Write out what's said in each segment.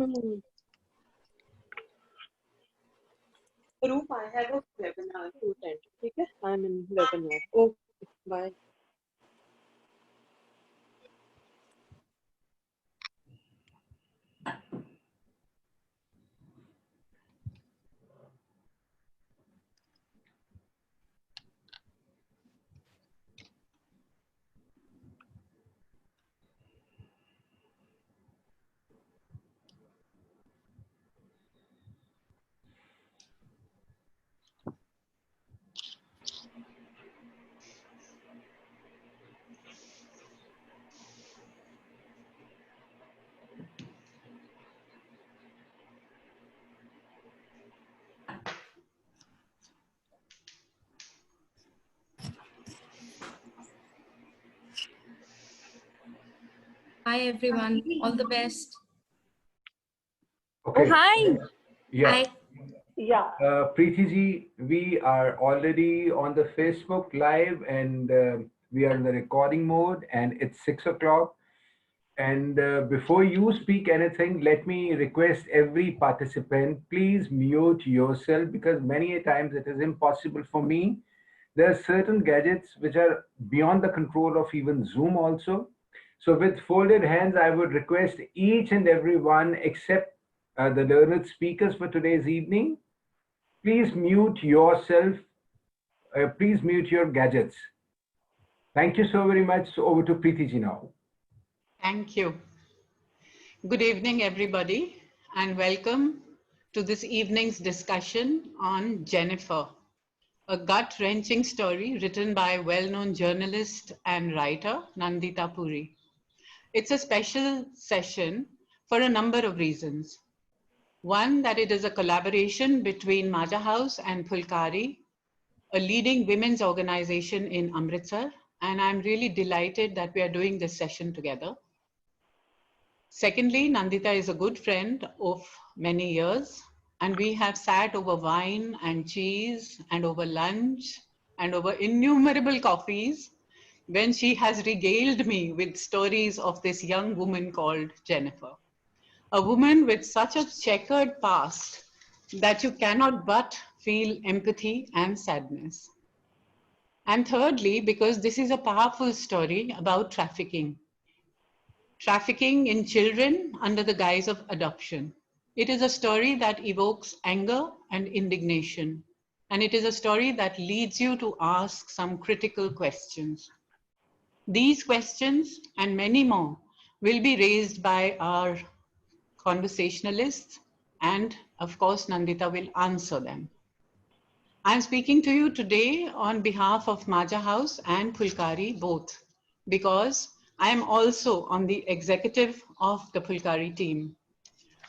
no. Roop, I have a webinar to attend. Okay? I'm in webinar. Okay, bye. Hi everyone, all the best. Okay. Oh, hi. Yeah. Hi. Yeah. Preeti ji, we are already on the Facebook Live and we are in the recording mode and it's 6 o'clock. And before you speak anything, let me request every participant, please mute yourself because many a times it is impossible for me. There are certain gadgets which are beyond the control of even Zoom also. So with folded hands, I would request each and every one except the learned speakers for today's evening, please mute yourself. Please mute your gadgets. Thank you so very much. So over to Preeti ji now. Thank you. Good evening, everybody, and welcome to this evening's discussion on Jennifer, a gut-wrenching story written by well-known journalist and writer Nandita Puri. It's a special session for a number of reasons. One, that it is a collaboration between Maja House and Phulkari, a leading women's organization in Amritsar, and I'm really delighted that we are doing this session together. Secondly, Nandita is a good friend of many years, and we have sat over wine and cheese and over lunch and over innumerable coffees when she has regaled me with stories of this young woman called Jennifer. A woman with such a checkered past that you cannot but feel empathy and sadness. And thirdly, because this is a powerful story about trafficking. Trafficking in children under the guise of adoption. It is a story that evokes anger and indignation. And it is a story that leads you to ask some critical questions. These questions and many more will be raised by our conversationalists, and of course, Nandita will answer them. I'm speaking to you today on behalf of Maja House and Phulkari both, because I am also on the executive of the Phulkari team.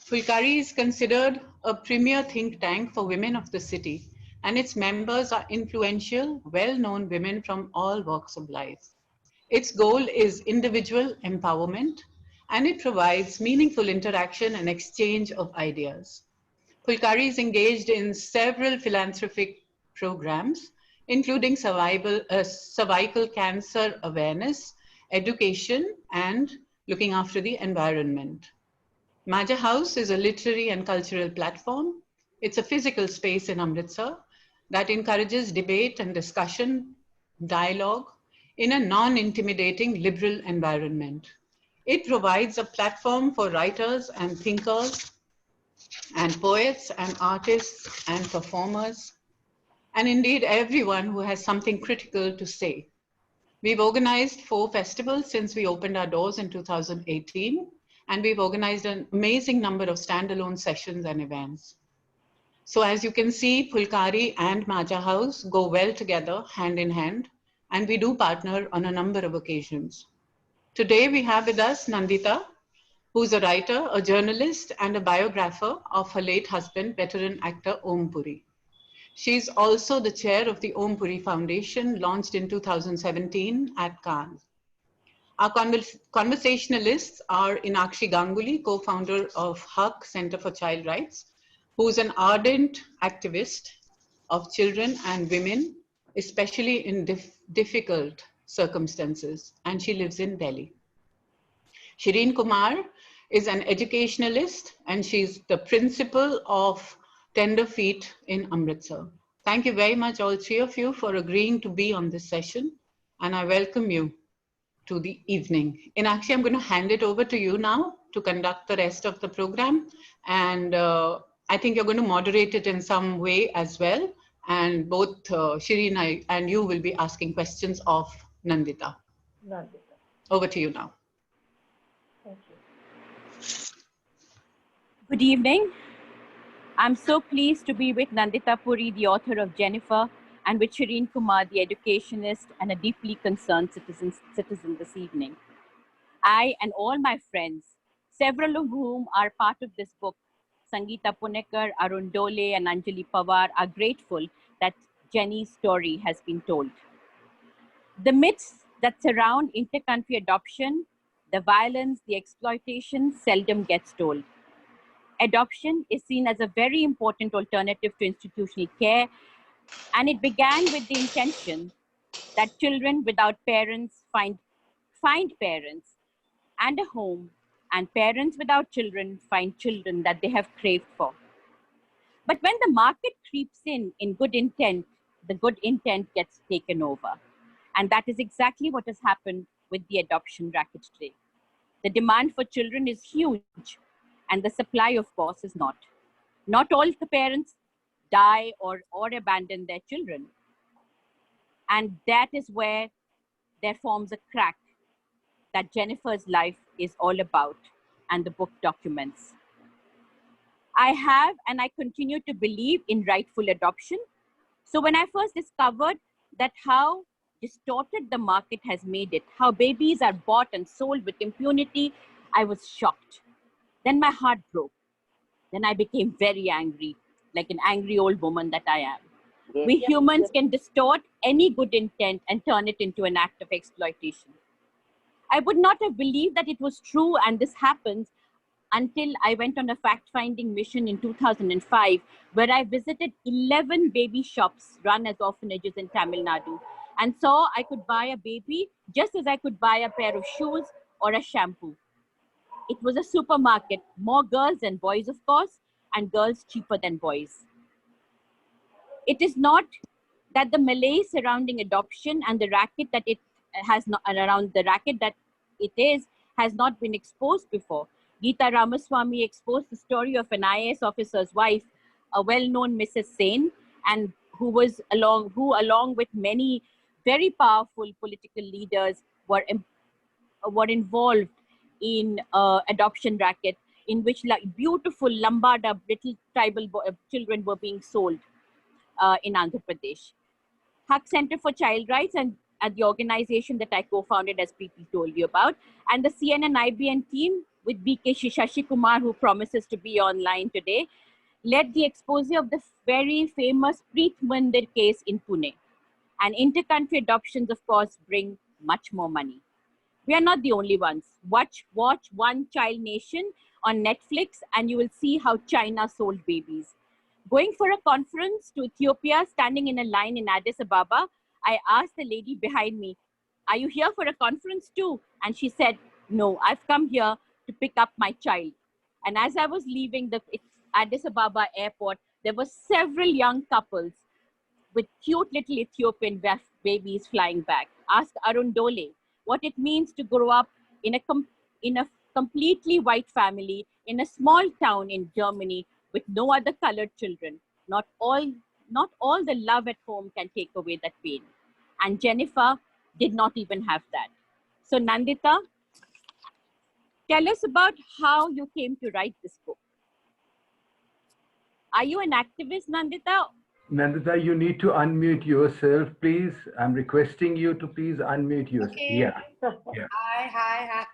Phulkari is considered a premier think tank for women of the city, and its members are influential, well-known women from all walks of life. Its goal is individual empowerment, and it provides meaningful interaction and exchange of ideas. Phulkari is engaged in several philanthropic programs, including cervical cancer awareness, education, and looking after the environment. Maja House is a literary and cultural platform. It's a physical space in Amritsar that encourages debate and discussion, dialogue in a non-intimidating liberal environment. It provides a platform for writers and thinkers and poets and artists and performers, and indeed everyone who has something critical to say. We've organized 4 festivals since we opened our doors in 2018, and we've organized an amazing number of standalone sessions and events. So as you can see, Phulkari and Maja House go well together, hand in hand, and we do partner on a number of occasions. Today we have with us Nandita, who's a writer, a journalist, and a biographer of her late husband, veteran actor Om Puri. She's also the chair of the Om Puri Foundation, launched in 2017 at Cannes. Our conversationalists are Inakshi Ganguly, co-founder of HUC, Center for Child Rights, who's an ardent activist of children and women, especially in difficult circumstances, and she lives in Delhi. Shireen Kumar is an educationalist and she's the principal of Tender Feet in Amritsar. Thank you very much, all three of you, for agreeing to be on this session. And I welcome you to the evening. Inakshi, I'm going to hand it over to you now to conduct the rest of the program. And I think you're going to moderate it in some way as well. And both Shireen and you will be asking questions of Nandita. Nandita. Over to you now. Thank you. Good evening. I'm so pleased to be with Nandita Puri, the author of Jennifer, and with Shireen Kumar, the educationist and a deeply concerned citizen this evening. I and all my friends, several of whom are part of this book, Sangeeta Punekar, Arun Dole, and Anjali Pawar, are grateful that Jenny's story has been told. The myths that surround inter-country adoption, the violence, the exploitation seldom gets told. Adoption is seen as a very important alternative to institutional care, and it began with the intention that children without parents find parents and a home, and parents without children find children that they have craved for. But when the market creeps in good intent, the good intent gets taken over. And that is exactly what has happened with the adoption racket today. The demand for children is huge, and the supply, of course, is not. Not all the parents die or abandon their children. And that is where there forms a crack that Jennifer's life is all about, and the book documents. I have and I continue to believe in rightful adoption. So when I first discovered that how distorted the market has made it, how babies are bought and sold with impunity, I was shocked. Then my heart broke. Then I became very angry, like an angry old woman that I am. We humans can distort any good intent and turn it into an act of exploitation. I would not have believed that it was true and this happens until I went on a fact-finding mission in 2005, where I visited 11 baby shops run as orphanages in Tamil Nadu, and saw I could buy a baby just as I could buy a pair of shoes or a shampoo. It was a supermarket, more girls than boys, of course, and girls cheaper than boys. It is not that the malaise surrounding adoption and the racket that it has not, around the racket that it is, has not been exposed before. Geeta Ramaswamy exposed the story of an IAS officer's wife, a well-known Mrs. Sen, and who along with many very powerful political leaders were involved in adoption racket, in which beautiful Lambada little tribal children were being sold in Andhra Pradesh. Haq Center for Child Rights and at the organization that I co-founded, as Preeti told you about, and the CNN IBN team with BK Shashi Kumar, who promises to be online today, led the expose of the very famous Preet Mandir case in Pune. And inter-country adoptions, of course, bring much more money. We are not the only ones. Watch One Child Nation on Netflix and you will see how China sold babies. Going for a conference to Ethiopia, standing in a line in Addis Ababa, I asked the lady behind me, "Are you here for a conference too?" And she said, "No, I've come here to pick up my child." And as I was leaving the Addis Ababa airport, there were several young couples with cute little Ethiopian babies flying back. Ask Arun Dole what it means to grow up in a completely white family in a small town in Germany with no other colored children. Not all the love at home can take away that pain. And Jennifer did not even have that. So Nandita, tell us about how you came to write this book. Are you an activist, Nandita? Nandita, you need to unmute yourself, please. I'm requesting you to please unmute yourself. Okay. Yeah. Hi.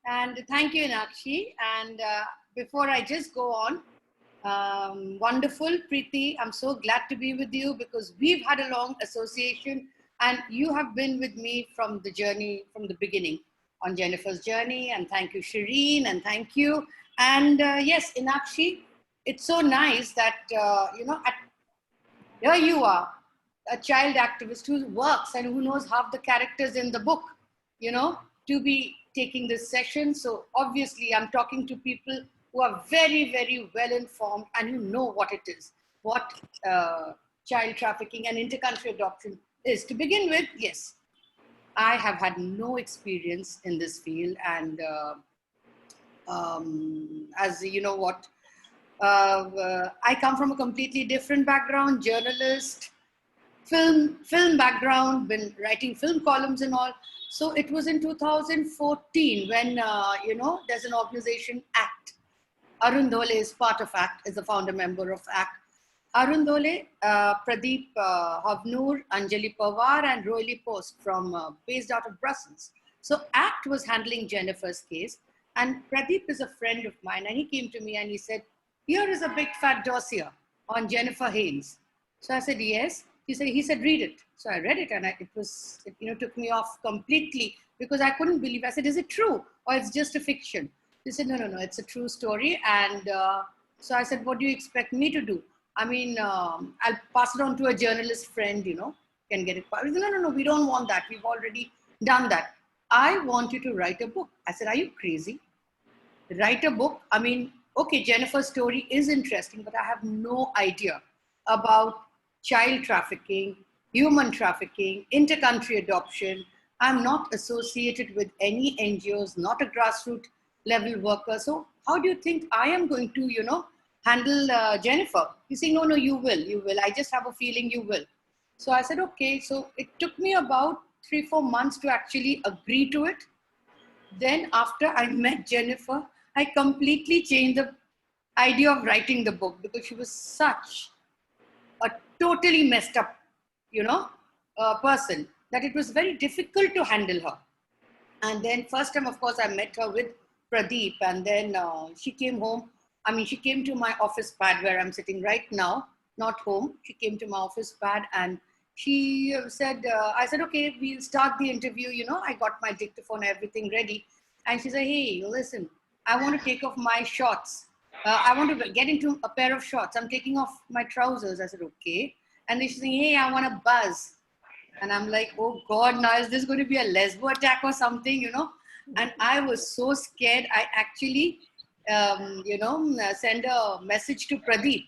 And thank you, Inakshi. And before I just go on, wonderful, Preeti. I'm so glad to be with you because we've had a long association and you have been with me from the journey, from the beginning on Jennifer's journey. And thank you, Shireen, and thank you. And yes, Inakshi, it's so nice that, here you are, a child activist who works and who knows half the characters in the book, to be taking this session. So obviously I'm talking to people who are very, very well informed and who know what it is, what child trafficking and intercountry adoption is. To begin with, yes, I have had no experience in this field, and as you know what, I come from a completely different background, journalist, film background, been writing film columns and all. So it was in 2014 when, you know, there's an organization, ACT. Arun Dhole is part of ACT, is the founder member of ACT. Arun Dhole, Pradeep Havnoor, Anjali Pawar, and Roily Post from based out of Brussels. So ACT was handling Jennifer's case, and Pradeep is a friend of mine, and he came to me and he said, "Here is a big fat dossier on Jennifer Haynes." So I said, "Yes." He said, "Read it." So I read it, and it you know, took me off completely because I couldn't believe. I said, "Is it true or it's just a fiction?" He said, "No, it's a true story." And so I said, "What do you expect me to do? I mean, I'll pass it on to a journalist friend, you know, can get it." He said, No, we don't want that. We've already done that. I want you to write a book. I said, "Are you crazy? Write a book? I mean, okay, Jennifer's story is interesting, but I have no idea about child trafficking, human trafficking, intercountry adoption. I'm not associated with any NGOs, not a grassroots level worker. So how do you think I am going to, you know, handle Jennifer?" He's saying, no, you will. I just have a feeling you will." So I said, okay. So it took me about 3-4 months to actually agree to it. Then after I met Jennifer, I completely changed the idea of writing the book because she was such a totally messed up, you know, person that it was very difficult to handle her. And then first time, of course, I met her with Pradeep, and then she came home. I mean, she came to my office pad where I'm sitting right now, not home. She came to my office pad and she said, I said, "Okay, we'll start the interview." You know, I got my dictaphone, everything ready. And she said, "Hey, listen, I want to take off my shorts. I want to get into a pair of shorts. I'm taking off my trousers." I said, "Okay." And then she's saying, "Hey, I want to buzz." And I'm like, "Oh God, now is this going to be a lesbo attack or something, you know?" And I was so scared. I actually, you know, send a message to Pradeep.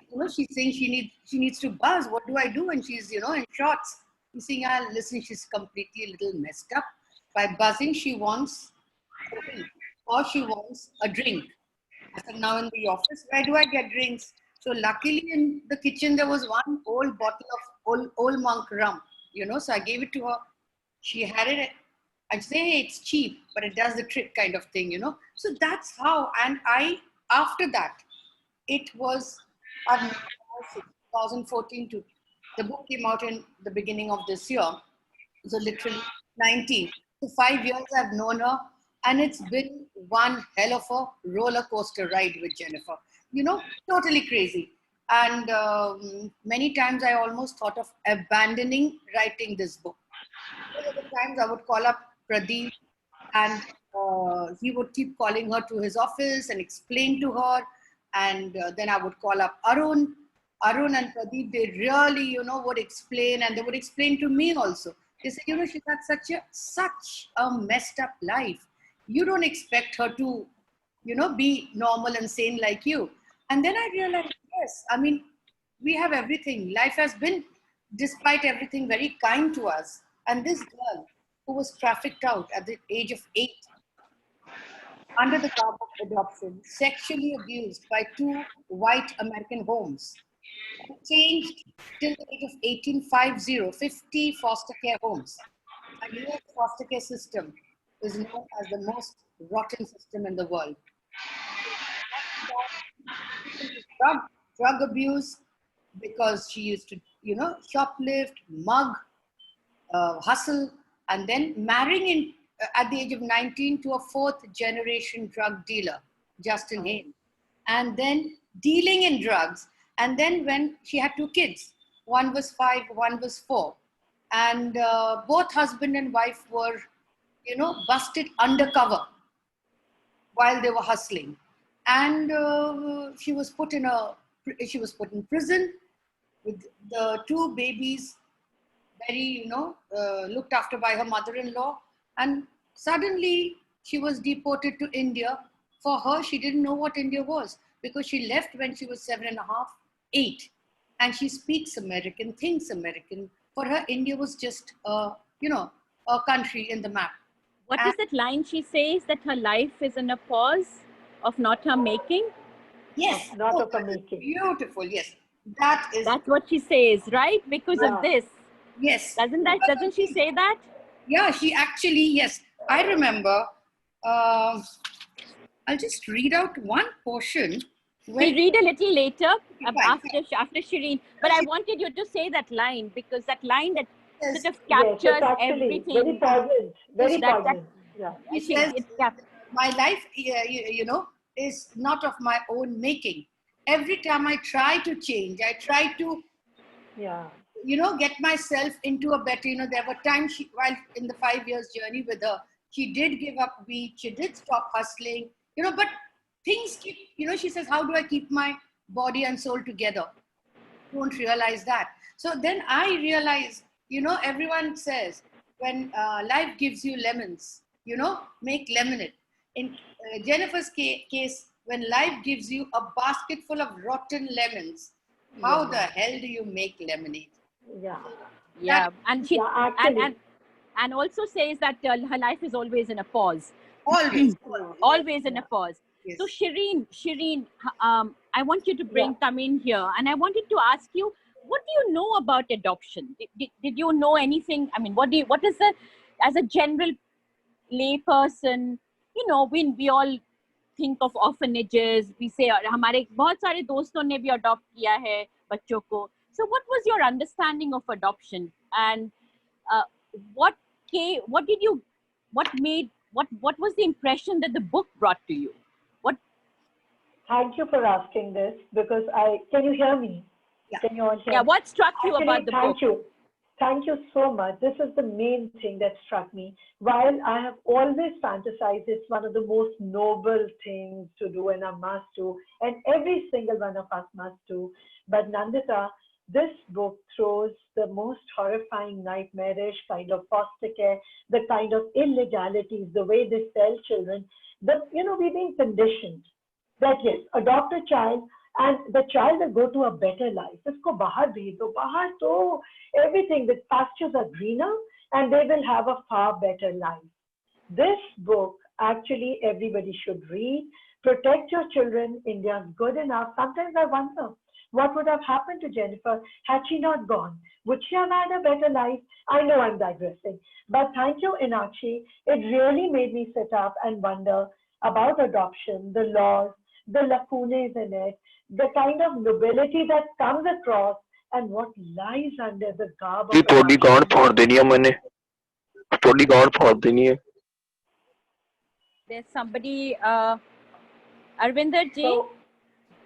You know, she's saying she needs to buzz. What do I do? And she's, you know, in shorts. He's saying, "Listen, she's completely a little messed up. By buzzing, she wants a drink, or she wants a drink." I said, "Now in the office, where do I get drinks?" So luckily in the kitchen, there was one old bottle of old monk rum, you know, so I gave it to her. She had it. I'd say, "Hey, it's cheap, but it does the trick," kind of thing, you know. So that's how, and after that, it was 2014 to, the book came out in the beginning of this year. So literally 19. So 5 years I've known her, and it's been one hell of a roller coaster ride with Jennifer. You know, totally crazy. And many times I almost thought of abandoning writing this book. There were the times I would call up Pradeep, and he would keep calling her to his office and explain to her. And then I would call up Arun and Pradeep. They really, you know, would explain, and they would explain to me also. They said, "You know, she's had such a messed up life. You don't expect her to, you know, be normal and sane like you." And then I realized, yes, I mean, we have everything. Life has been, despite everything, very kind to us. And this girl who was trafficked out at the age of 8, under the garb of adoption, sexually abused by 2 white American homes, changed till the age of 50 foster care homes. Our US foster care system is known as the most rotten system in the world. Drug abuse, because she used to, you know, shoplift, mug, hustle, and then marrying at the age of 19 to a 4th generation drug dealer, Justin Haynes, and then dealing in drugs. And then when she had 2 kids, one was 5, one was 4, and both husband and wife were, you know, busted undercover while they were hustling, and she was put in prison with the 2 babies, very, you know, looked after by her mother-in-law. And Suddenly, she was deported to India. For her, she didn't know what India was because she left when she was 7.5, 8. And she speaks American, thinks American. For her, India was just, a country in the map. What is that line she says, that her life is in a pause of not her making? Yes. Not of a that is making. beautiful. Yes. That is. That's what she says, right? Because Yeah. of this. Yes. Doesn't she say that? Yeah, she actually, yes. I remember, I'll just read out one portion. We'll read a little later Fine, after Shireen. But I wanted you to say that line, because that line that Yes. sort of Yes, captures it's actually very everything. poignant. Very That- poignant. Yeah. She says, It's my life, is not of my own making. Every time I try to change, I try to, Yeah. get myself into a better, there were times while in the 5 years journey with her, she did give up wheat, she did stop hustling, but things keep, she says, how do I keep my body and soul together? Don't realize that. So then I realized, everyone says when life gives you lemons, make lemonade. In Jennifer's case, when life gives you a basket full of rotten lemons, how the hell do you make lemonade? Yeah. Yeah, and she Yeah, actually. and also says that her life is always in a pause. Always. Always in a pause. Yes. So Shireen, I want you to come in here, and I wanted to ask you, what do you know about adoption? Did you know anything? I mean, what is the, as a general lay person, we all think of orphanages. We say हमारे बहुत सारे दोस्तों ने भी adopt किया है बच्चों को. So what was your understanding of adoption, and what was the impression that the book brought to you? Thank you for asking this, because can you hear me? Yeah. Can you all hear Yeah, me? what struck you Actually, about the book? thank you. Thank you so much. This is the main thing that struck me. While I have always fantasized it's one of the most noble things to do and a must do, and every single one of us must do. But Nandita, this book throws the most horrifying, nightmarish kind of foster care, the kind of illegalities, the way they sell children. We're being conditioned that yes, adopt a child, and the child will go to a better life. Isko bahar bhej do, bahar to everything. The pastures are greener, and they will have a far better life. This book, actually, everybody should read. Protect your children. India's good enough. Sometimes I wonder what would have happened to Jennifer had she not gone. Would she have had a better life? I know I'm digressing, but thank you, Inakshi. It really made me sit up and wonder about adoption, the laws, the lacunae in it, the kind of nobility that comes across, and what lies under the garb of ਤੁਹਾਡੀ ਗਾਣ adoption. ਫੋੜ ਦੇਣੀ ਆ ਮੈਨੇ ਤੁਹਾਡੀ ਗਾਣ ਫੋੜ ਦੇਣੀ ਹੈ There's somebody, Arvinder ji. So,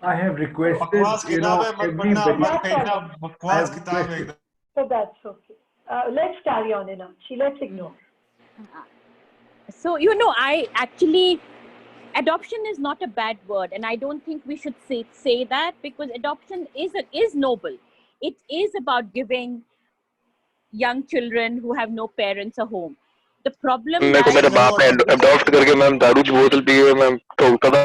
I have requested, बकवास किताब है मत पढ़ना everybody. मत भेजना बकवास किताब है एकदम so that's okay. Let's carry on, Inakshi. Let's ignore. So, I actually, adoption is not a bad word, and I don't think we should say that, because adoption is noble. It is about giving young children who have no parents a home. The problem मेरे को मेरे बाप ने adopt करके ma'am दारू की बोतल P के मैम ठोकता था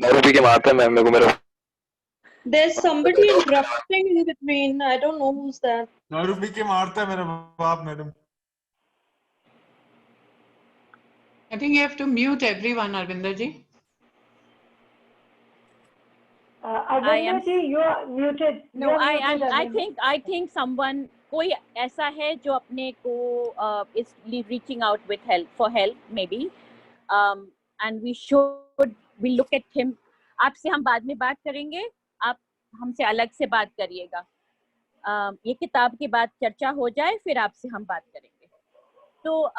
दारू पी के मारता है मैम मेरे को मेरा There's somebody interrupting in between. I don't know who's that. दारू पी के मारता है मेरा बाप madam I think you have to mute everyone, Arvinder ji. Arvinder ji, you are muted. No, You are muted, Arvinder. I think someone, कोई ऐसा है जो अपने को is reaching out with help, for help maybe, and we look at him. आपसे हम बाद में बात करेंगे, आप हमसे अलग से बात करिएगा. ये किताब के बाद चर्चा हो जाए, फिर आपसे हम बात करेंगे. तो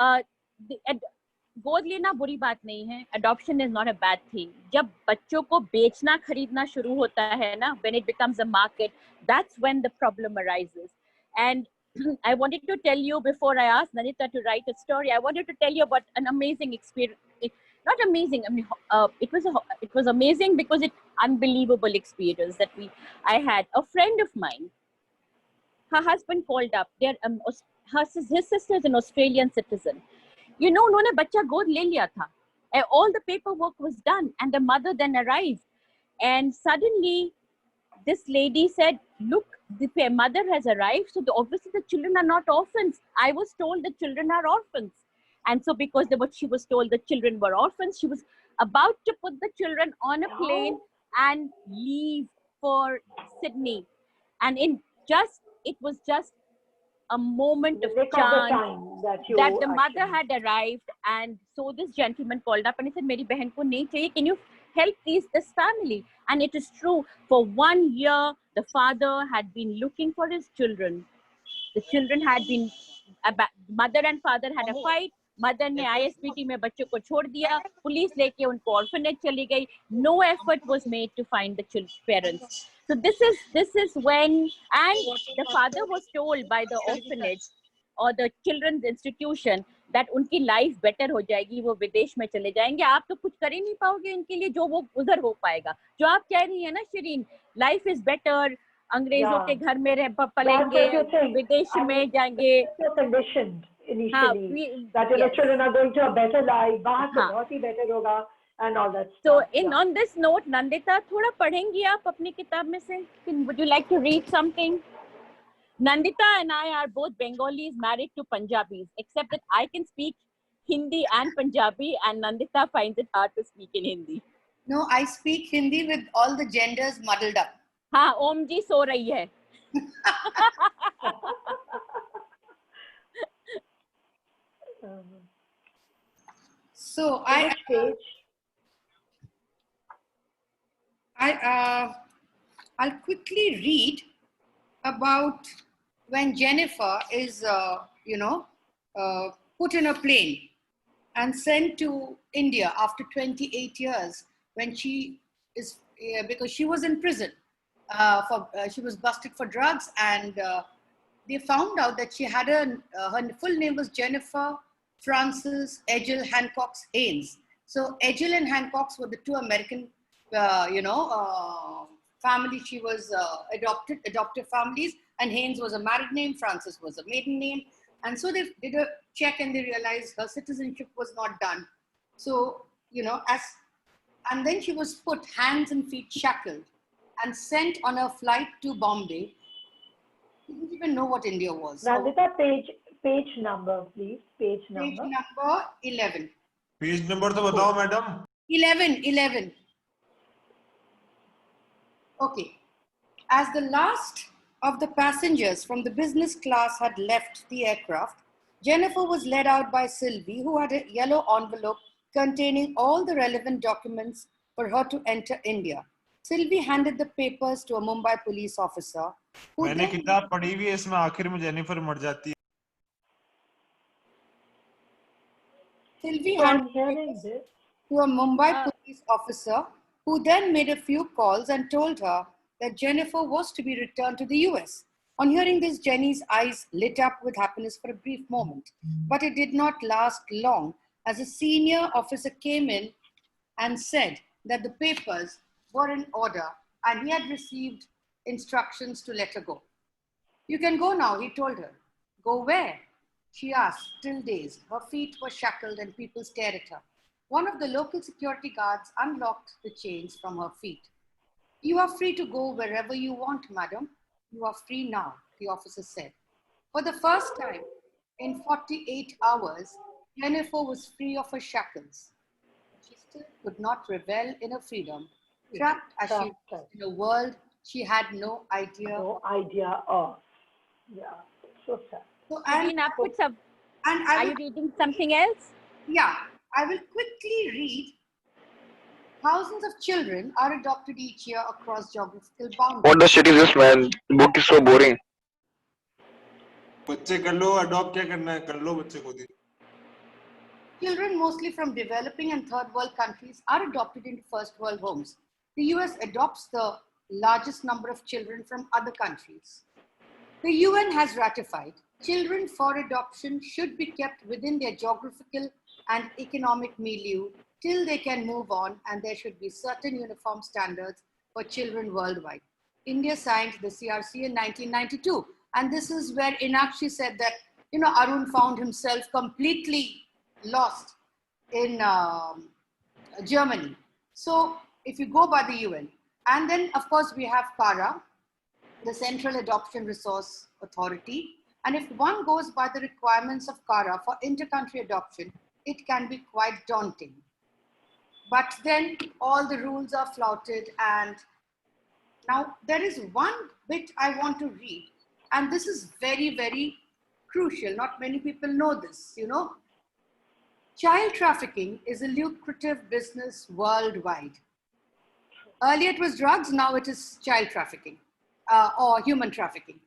गोद लेना बुरी बात नहीं है. Adoption is not a bad thing. जब बच्चों को बेचना खरीदना शुरू होता है ना, when it becomes a market, that's when the problem arises. And I wanted to tell you, before I asked Nandita to write a story, I wanted to tell you about an amazing experience. Not amazing. I mean, it was amazing because it's unbelievable experience that I had. A friend of mine, her husband called up. His sister is an Australian citizen. you know, उन्होंने बच्चा गोद ले लिया था. All the paperwork was done, and the mother then arrived, and suddenly this lady said, look, the mother has arrived, so obviously the children are not orphans. I was told the children are orphans. And so because she was told the children were orphans, she was about to put the children on a plane and leave for Sydney. And it was just a moment of chance that the mother had arrived, and so this gentleman called up and he said, "Meri behan ko nahi chahiye. Can you help this family?" And it is true. For 1 year, the father had been looking for his children. The children had been, mother and father had a fight. Mother ने ISPT में बच्चों को छोड़ दिया. Police लेके उनको orphanage चली गई. No effort was made to find the parents. So this is when, and the father was told by the orphanage or the children's institution that उनकी life better हो जाएगी, वो विदेश में चले जाएंगे. आप तो कुछ कर ही नहीं पाओगे इनके लिए जो वो उधर हो पाएगा. जो आप कह रही है ना शिरीन, life is better. अंग्रेजों के घर में रह पलेंगे, विदेश में जाएंगे. Conditioned initially that the children are going to a better life, बाहर तो बहुत ही better होगा, and all that. So on this note, Nandita, थोड़ा पढ़ेंगी आप अपनी किताब में से? Would you like to read something? Nandita and I are both Bengalis married to Punjabis, except that I can speak Hindi and Punjabi, and Nandita finds it hard to speak in Hindi. No, I speak Hindi with all the genders muddled up. हाँ, ओम जी सो रही है. So I'll quickly read about when Jennifer is, put in a plane and sent to India after 28 years when she is, because she was in prison. She was busted for drugs, and they found out that she had her full name was Jennifer Frances Edgell Hancox Haynes. So Edgell and Hancox were the two American, families. She was adoptive families, and Haynes was a married name, Frances was a maiden name. And so they did a check and they realized her citizenship was not done. So, and then she was put hands and feet shackled and sent on a flight to Bombay. She didn't even know what India was. Nandita, page number, please. Page number. Page number 11. Page number to batao, madam. 11. Okay. As the last of the passengers from the business class had left the aircraft, Jennifer was led out by Sylvie, who had a yellow envelope containing all the relevant documents for her to enter India. Sylvie handed the papers to a Mumbai police officer. मैंने किताब पढ़ी हुई है, इसमें आखिर में Jennifer मर जाती है. Sylvie handed it to a Mumbai police officer, who then made a few calls and told her that Jennifer was to be returned to the US. On hearing this, Jenny's eyes lit up with happiness for a brief moment, but it did not last long, as a senior officer came in and said that the papers were in order and he had received instructions to let her go. "You can go now," he told her. "Go where?" she asked, still dazed. Her feet were shackled and people stared at her. One of the local security guards unlocked the chains from her feet. "You are free to go wherever you want, madam. You are free now," the officer said. For the first time in 48 hours, Jennifer was free of her shackles. She still could not revel in her freedom, trapped as she was in a world she had no idea of. Yeah, so sad. So, are you reading something else? Yeah, I will quickly read. Thousands of children are adopted each year across geographical boundaries. What the shit is this, man? The book is so boring. बच्चे कर लो, adopt क्या करना है, कर लो बच्चे को दी. Children, mostly from developing and third world countries, are adopted into first world homes. The US adopts the largest number of children from other countries. The UN has ratified children for adoption should be kept within their geographical and economic milieu till they can move on, and there should be certain uniform standards for children worldwide. India signed the CRC in 1992, and this is where Inakshi said that, Arun found himself completely lost in Germany. So if you go by the UN, and then of course we have CARA, the Central Adoption Resource Authority. And if one goes by the requirements of CARA for inter-country adoption, it can be quite daunting. But then all the rules are flouted. And now there is one bit I want to read, and this is very, very crucial. Not many people know this, you know. Child trafficking is a lucrative business worldwide. Earlier it was drugs, now it is child trafficking or human trafficking.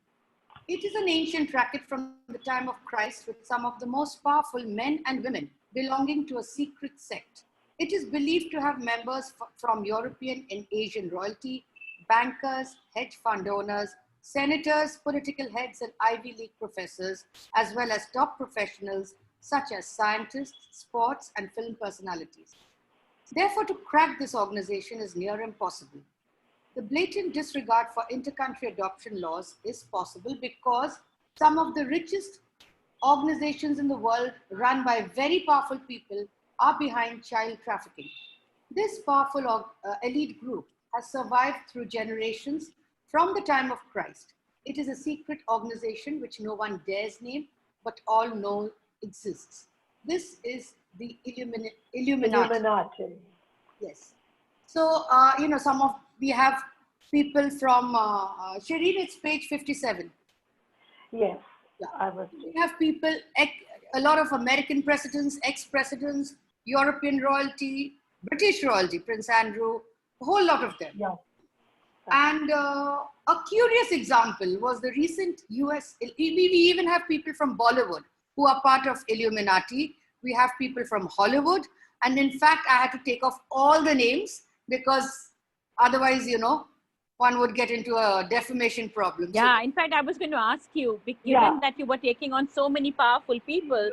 It is an ancient racket from the time of Christ with some of the most powerful men and women belonging to a secret sect. It is believed to have members from European and Asian royalty, bankers, hedge fund owners, senators, political heads, and Ivy League professors, as well as top professionals such as scientists, sports, and film personalities. Therefore, to crack this organization is near impossible. The blatant disregard for inter-country adoption laws is possible because some of the richest organizations in the world, run by very powerful people, are behind child trafficking. This powerful elite group has survived through generations from the time of Christ. It is a secret organization which no one dares name, but all know exists. This is the Illuminati. Yes. So, you know, we have people from, Shireen, it's page 57. Yes, yeah. I was. We have people, a lot of American presidents, ex-presidents, European royalty, British royalty, Prince Andrew, a whole lot of them. Yeah. And a curious example was the recent US, we even have people from Bollywood who are part of Illuminati. We have people from Hollywood. And in fact, I had to take off all the names because otherwise, you know, one would get into a defamation problem. Yeah, so, in fact, I was going to ask you, given that you were taking on so many powerful people,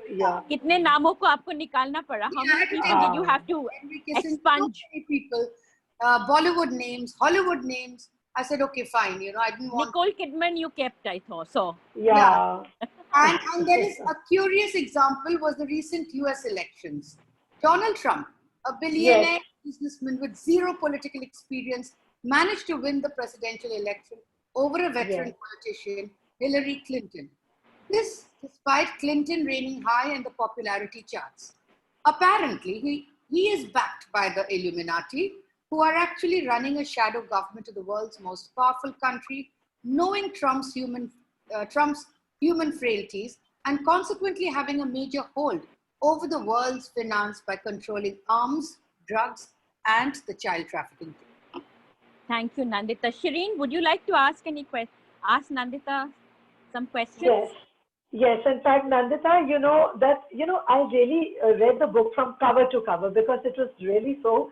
kitne naamon ko aapko nikalna pada? How many people did you have to expunge? So many people, Bollywood names, Hollywood names. I said, okay, fine. You know, I didn't want. Nicole Kidman, you kept, I thought. So. Yeah. And there is a curious example was the recent US elections. Donald Trump, a billionaire businessman with zero political experience, managed to win the presidential election over a veteran politician, Hillary Clinton. This despite Clinton reigning high in the popularity charts. Apparently, he is backed by the Illuminati, who are actually running a shadow government of the world's most powerful country, knowing Trump's human frailties and consequently having a major hold over the world's finance by controlling arms, drugs, and the child trafficking. Thank you, Nandita. Shireen, would you like to ask ask Nandita some questions? Yes. Yes, in fact, Nandita, I really read the book from cover to cover because it was really so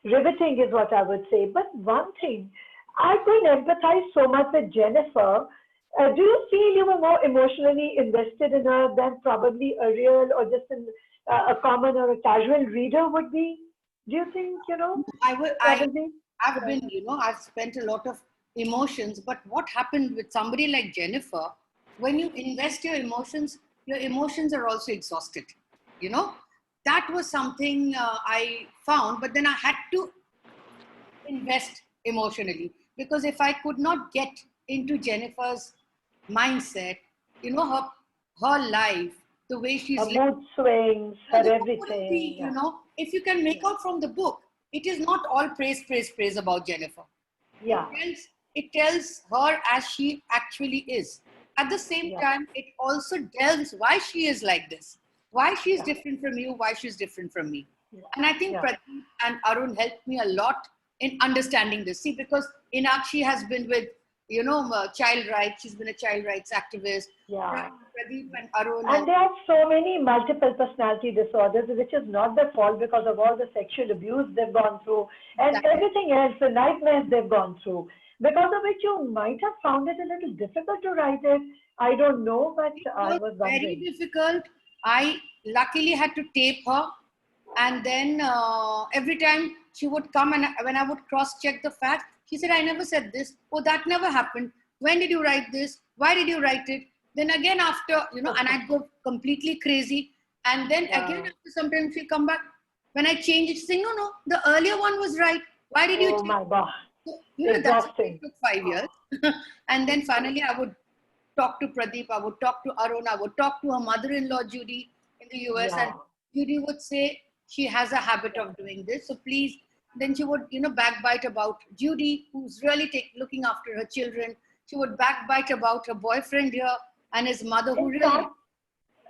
riveting is what I would say. But one thing, I couldn't empathize so much with Jennifer. Do you feel you were more emotionally invested in her than probably a real or just a common or a casual reader would be? Do you think, I've been, I've spent a lot of emotions, but what happened with somebody like Jennifer, when you invest your emotions are also exhausted, That was something I found, but then I had to invest emotionally because if I could not get into Jennifer's mindset, her life, the way she's her mood swings, her everything. If you can make out from the book, it is not all praise about Jennifer. Yeah. It tells her as she actually is. At the same time, it also tells why she is like this, why she's different from you, why she's different from me. And I think Pradeep and Arun helped me a lot in understanding this. See, because Inakshi has been with, child rights. She's been a child rights activist. Yeah. Pradeep and Arun. And there are so many multiple personality disorders, which is not their fault because of all the sexual abuse they've gone through and everything else, the nightmares they've gone through. Because of which you might have found it a little difficult to write it. I don't know, but I was wondering. Very difficult. I luckily had to tape her. And then every time she would come and when I would cross-check the facts, she said, I never said this. Oh, that never happened. When did you write this? Why did you write it? Then again after, and I'd go completely crazy. And then again, after some time, she'll come back. When I change it, she'll say, no, the earlier one was right. Why did you change? Oh my God. So, that's Exhausting. it took 5 years. And then finally, I would talk to Pradeep, I would talk to Arun, I would talk to her mother-in-law, Judy, in the US. And Judy would say, she has a habit of doing this. So please, then she would, backbite about Judy, who's really looking after her children. She would backbite about her boyfriend here and his mother, who really...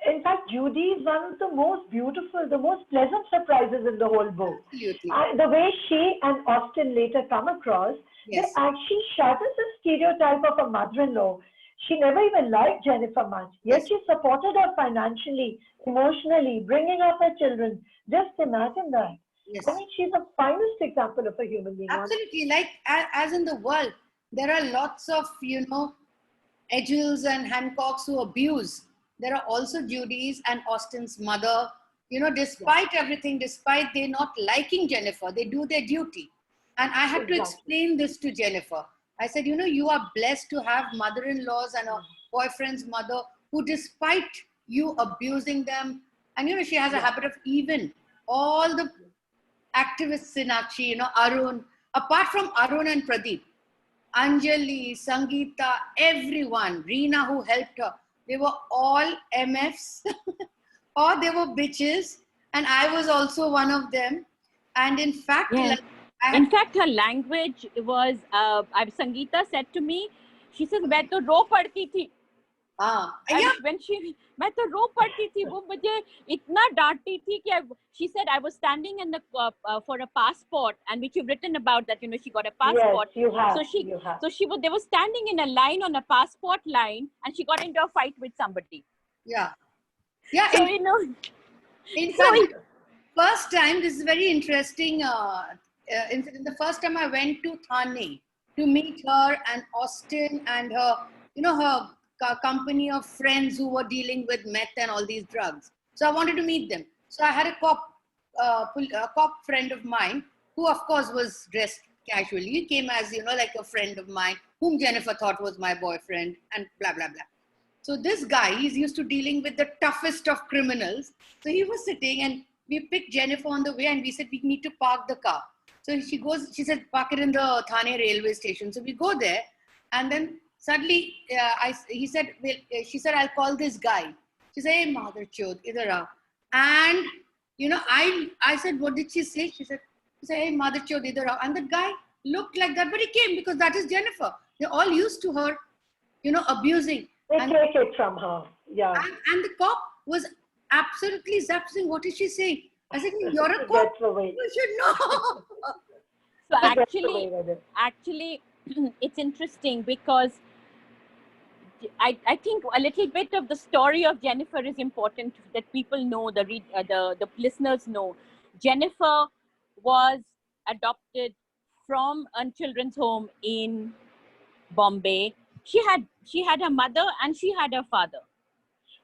In fact, Judy is one of the most beautiful, the most pleasant surprises in the whole book. Absolutely. The way she and Austin later come across, Yes. they actually shatters the stereotype of a mother-in-law. She never even liked Jennifer much, yet she supported her financially, emotionally, bringing up her children. Just imagine that. Yes. I mean, she's the finest example of a human being. Absolutely. Like, as in the world, there are lots of, Edgels and Hancocks who abuse. There are also Judy's and Austin's mother. Despite everything, despite they not liking Jennifer, they do their duty. And I had to explain this to Jennifer. I said, you are blessed to have mother-in-laws and a boyfriend's mother who, despite you abusing them, and she has a habit of even all the activists in Akshi, Arun, apart from Arun and Pradeep, Anjali, Sangeeta, everyone, Reena who helped her, they were all MFs or they were bitches. And I was also one of them. And in fact, in fact, her language was, Sangeeta said to me, she says, मैं तो रो पड़ती थी. When मैं तो रो पड़ती थी, वो मुझे इतना डांटती थी कि she said I was standing in the for a passport, and which you've written about that, she got a passport. Yes, you have. So they were standing in a line on a passport line, and she got into a fight with somebody. Yeah. So in fact, first time, this is very interesting incident. The first time I went to Thane to meet her and Austin and her, her company of friends who were dealing with meth and all these drugs. So I wanted to meet them. So I had a cop friend of mine who, of course, was dressed casually. He came as, like a friend of mine whom Jennifer thought was my boyfriend and blah, blah, blah. So this guy, he's used to dealing with the toughest of criminals. So he was sitting and we picked Jennifer on the way and we said, we need to park the car. So she said, park it in the Thane railway station. So we go there and then suddenly she said, I'll call this guy. She said, hey, mother chod, idhar aa. And, I said, what did she say? She said, hey, mother chod, idhar aa. And the guy looked like that, but he came because that is Jennifer. They're all used to her, abusing. They take it from her. Yeah. And the cop was absolutely saying, what is she saying? I said, you're a cop. You should know. So actually, it's interesting because I think a little bit of the story of Jennifer is important that people know, the listeners know. Jennifer was adopted from a children's home in Bombay. She had her mother and she had her father.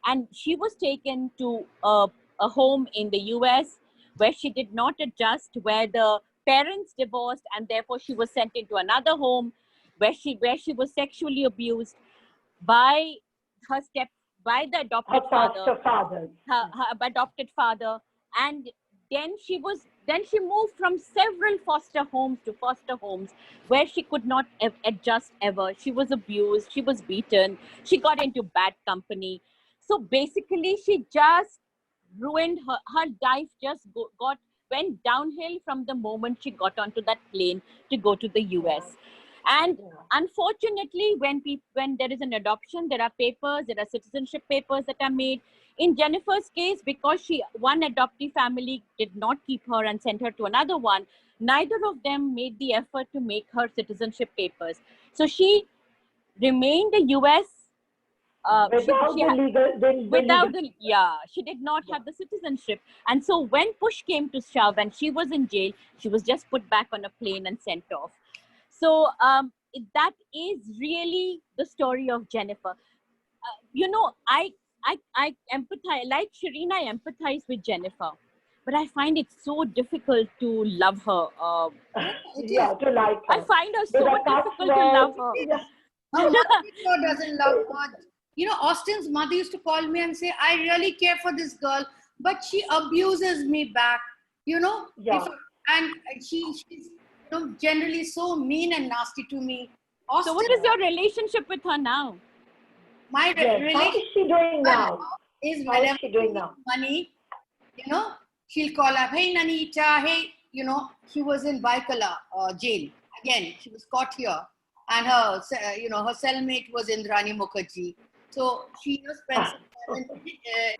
And she was taken to a home in the US where she did not adjust, where the parents divorced, and therefore she was sent into another home where she was sexually abused by the adopted father, her adopted father. And then she moved from several foster homes to foster homes where she could not adjust ever. She was abused, she was beaten, she got into bad company. So basically she just ruined her life, just went downhill from the moment she got onto that plane to go to the US. And unfortunately, when there is an adoption, there are papers, there are citizenship papers that are made. In Jennifer's case, because one adoptive family did not keep her and sent her to another one, neither of them made the effort to make her citizenship papers. So she remained a US she did not have the citizenship. And so when push came to shove and she was in jail, she was just put back on a plane and sent off. So that is really the story of Jennifer. I empathize, like Shireen, I empathize with Jennifer, but I find it so difficult to love her. To like her. I find her so difficult to love her. Doesn't love her. Austin's mother used to call me and say, I really care for this girl, but she abuses me back, you know. Yeah. And she's generally so mean and nasty to me. So what is your relationship with her now? My Yes. How is she doing now? is How is whenever she doing she now? needs money, you know, she'll call up, hey Nanita, hey, you know, she was in Baikala jail. Again, she was caught here, and her, her cellmate was Indrani Mukherjee. So she spent some time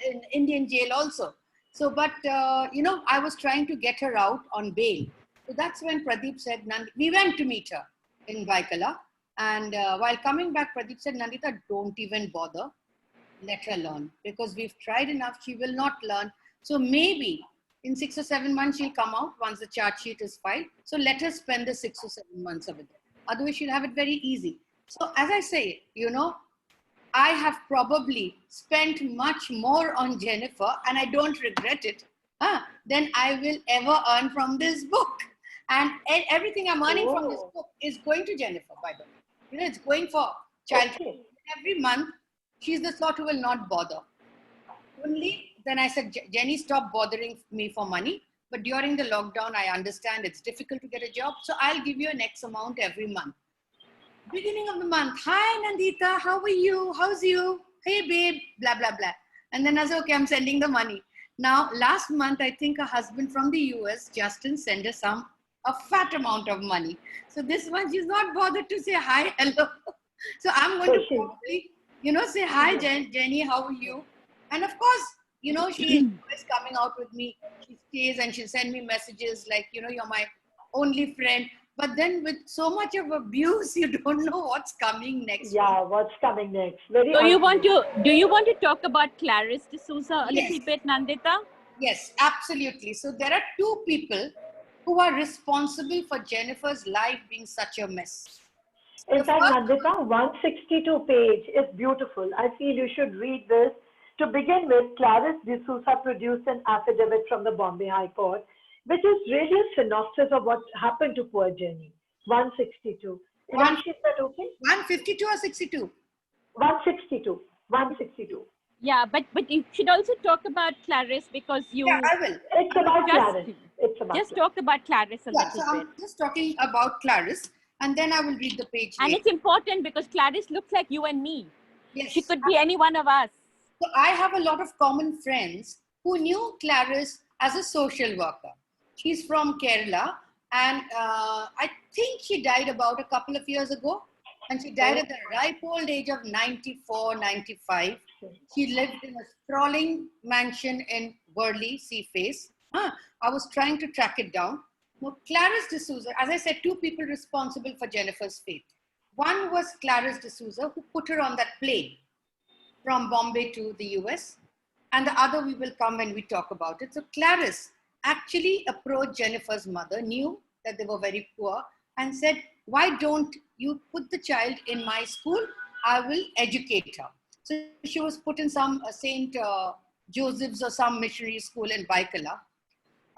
in Indian jail also. So, but I was trying to get her out on bail. So that's when Pradeep said, we went to meet her in Baikala. And while coming back, Pradeep said, Nandita, don't even bother. Let her learn, because we've tried enough. She will not learn. So maybe in 6 or 7 months, she'll come out once the charge sheet is filed. So let her spend the 6 or 7 months of it. Otherwise, she'll have it very easy. So as I say, I have probably spent much more on Jennifer, and I don't regret it, than I will ever earn from this book. And everything I'm earning from this book is going to Jennifer, by the way. It's going for child. Okay. Every month, she's the sort who will not bother. Only then I said, Jenny, stop bothering me for money. But during the lockdown, I understand it's difficult to get a job. So I'll give you an X amount every month. Beginning of the month, hi Nandita, how are you? How's you? Hey babe, blah, blah, blah. And then I said, okay, I'm sending the money. Now, last month, I think her husband from the US, Justin, sent her a fat amount of money. So this one, she's not bothered to say hi, hello. So I'm going to probably, say hi, Jenny, how are you? And of course, she is coming out with me. She stays and she'll send me messages like, you're my only friend. But then with so much of abuse, you don't know what's coming next. Yeah, what's coming next? Do you want to talk about Clarice D'Souza a little bit, Nandita? Yes, absolutely. So there are two people who are responsible for Jennifer's life being such a mess. In fact, Nandita, 162 page is beautiful. I feel you should read this. To begin with, Clarice D'Souza produced an affidavit from the Bombay High Court, which is really a synopsis of what happened to poor Jenny. 162. Is that okay? 152 or 62? 162. 162. Yeah, but you should also talk about Clarice because you... Yeah, I will. It's about Clarice. Just talk about Clarice a little so bit. I'm just talking about Clarice, and then I will read the page. And it's important because Clarice looks like you and me. Yes. She could be any one of us. So I have a lot of common friends who knew Clarice as a social worker. She's from Kerala, and I think she died about a couple of years ago. And she died at the ripe old age of 94, 95. She lived in a sprawling mansion in Worli, Seaface. I was trying to track it down. Now, Clarice D'Souza, as I said, two people responsible for Jennifer's fate. One was Clarice D'Souza, who put her on that plane from Bombay to the US. And the other we will come when we talk about it. So Clarice actually approached Jennifer's mother, knew that they were very poor, and said, why don't you put the child in my school? I will educate her. So she was put in some St. Joseph's or some missionary school in Baikala.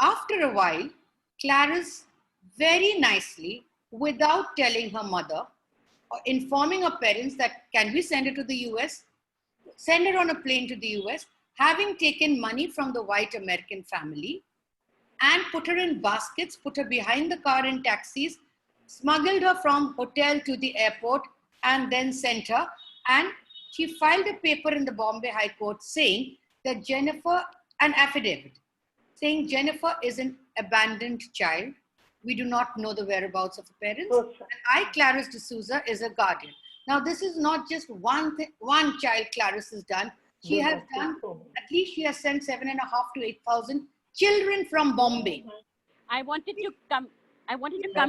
After a while, Clarice very nicely, without telling her mother, or informing her parents that can we send her to the US, send her on a plane to the US, having taken money from the white American family and put her in baskets, put her behind the car in taxis, smuggled her from hotel to the airport and then sent her. And she filed a paper in the Bombay High Court saying that Jennifer, an affidavit, saying Jennifer is an abandoned child. We do not know the whereabouts of her parents. And I, Clarice D'Souza, is a guardian. Now, this is not just one child Clarice has done. She has done, at least she has sent 7,500 to 8,000 children from Bombay. I wanted to come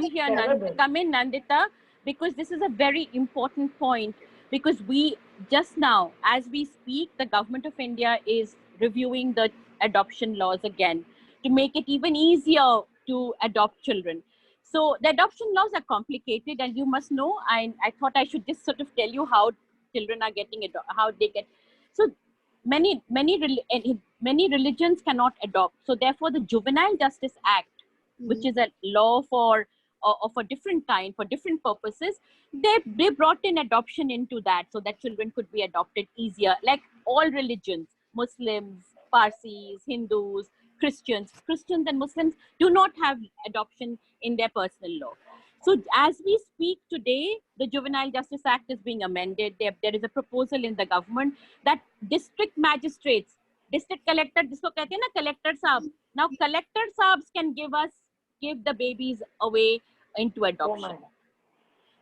here, Nandita, because this is a very important point. Because we just now, as we speak, the government of India is reviewing the adoption laws again to make it even easier to adopt children. So the adoption laws are complicated, and you must know. I thought I should just sort of tell you how children are getting how they get. So many religions cannot adopt. So therefore, the Juvenile Justice Act, which is a law of a different kind for different purposes, they brought in adoption into that so that children could be adopted easier. Like all religions, Muslims, Parsis, Hindus, Christians. Christians and Muslims do not have adoption in their personal law. So as we speak today, the Juvenile Justice Act is being amended. There is a proposal in the government that district magistrates, district collector, जिसको कहते हैं ना collector साहब, now collector sahabs can give the babies away into adoption.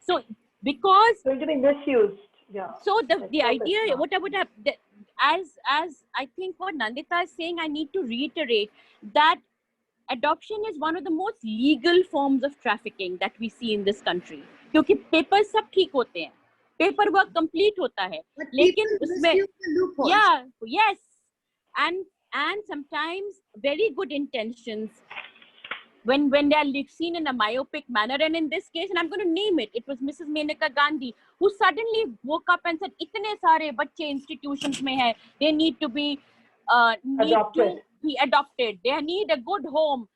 So because it's going to be misused. Yeah. So the It's idea, not. what I would have, as I think what Nandita is saying, I need to reiterate that adoption is one of the most legal forms of trafficking that we see in this country. क्योंकि papers सब ठीक होते हैं, paperwork complete होता है, लेकिन उसमें yes, and sometimes very good intentions when they are seen in a myopic manner, and in this case, and I'm going to name it was Mrs. Menaka Gandhi who suddenly woke up and said, "इतने सारे बच्चे institutions में हैं, they need to be adopted. They need a good home,"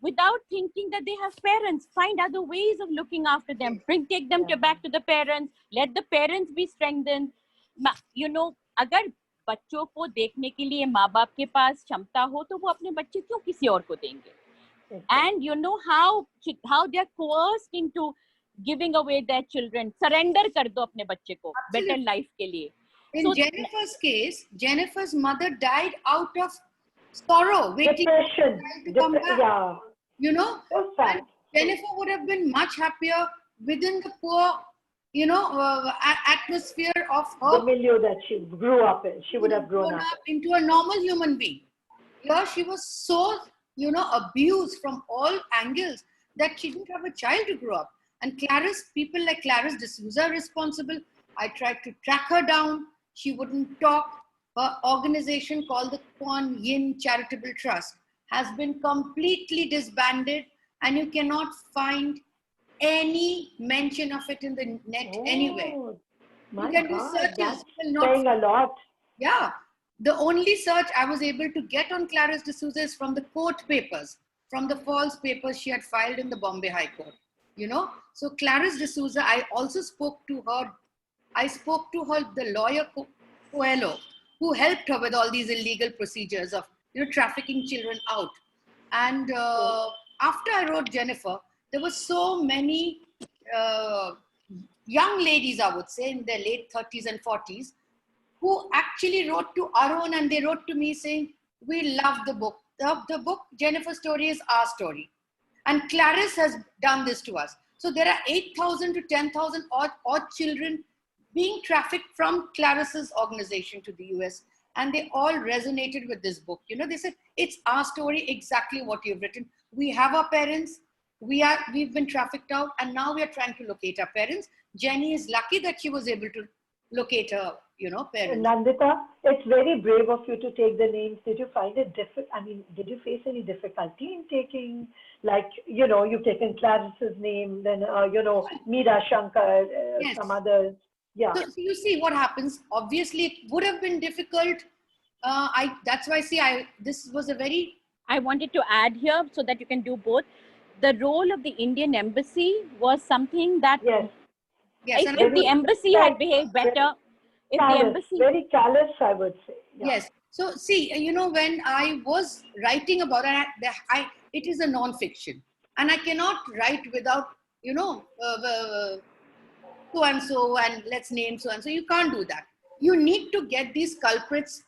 without thinking that they have parents. Find other ways of looking after them. Take them back to the parents. Let the parents be strengthened. You know, अगर बच्चों को देखने के लिए माँ बाप के पास क्षमता हो तो वो अपने बच्चे क्यों किसी और को देंगे? And you know how they are coerced into giving away their children. Surrender कर दो अपने बच्चे को better life के लिए. In Jennifer's case, Jennifer's mother died out of sorrow, waiting Depression. to come back. Yeah. You know, So sad. and Jennifer would have been much happier within the poor, atmosphere of her. The milieu that she grew up in, she would have grown up into a normal human being. Here she was so, abused from all angles that she didn't have a child to grow up. And people like Clarice D'Souza are responsible. I tried to track her down. She wouldn't talk. Her organization called the Kuan Yin Charitable Trust has been completely disbanded, and you cannot find any mention of it in the net anywhere. You can do searches. That's will not saying a lot. Yeah. The only search I was able to get on Clarice D'Souza is from the court papers, from the false papers she had filed in the Bombay High Court. So Clarice D'Souza, I also spoke to her. I spoke to her, the lawyer Coelho, who helped her with all these illegal procedures of trafficking children out. And after I wrote Jennifer, there were so many young ladies, I would say, in their late 30s and 40s, who actually wrote to Arun, and they wrote to me saying, "We love the book. The book, Jennifer's story, is our story. And Clarice has done this to us." So there are 8,000 to 10,000 odd children being trafficked from Clarice's organization to the US. And they all resonated with this book. They said, "It's our story, exactly what you've written. We have our parents. We've been trafficked out, and now we are trying to locate our parents." Jenny is lucky that she was able to locate her, parents. Nandita, it's very brave of you to take the names. Did you find it difficult? I mean, did you face any difficulty in taking, like, you've taken Clarice's name, then, Meera Shankar, Yes. some others. Yeah. So you see what happens. Obviously, it would have been difficult. That's why this was a very. I wanted to add here so that you can do both. The role of the Indian embassy was something that Yes, if the embassy had behaved better, if the embassy very callous, I would say. Yeah. Yes. So see, when I was writing about it, it is a non-fiction, and I cannot write without, so and so, and let's name so and so. You can't do that. You need to get these culprits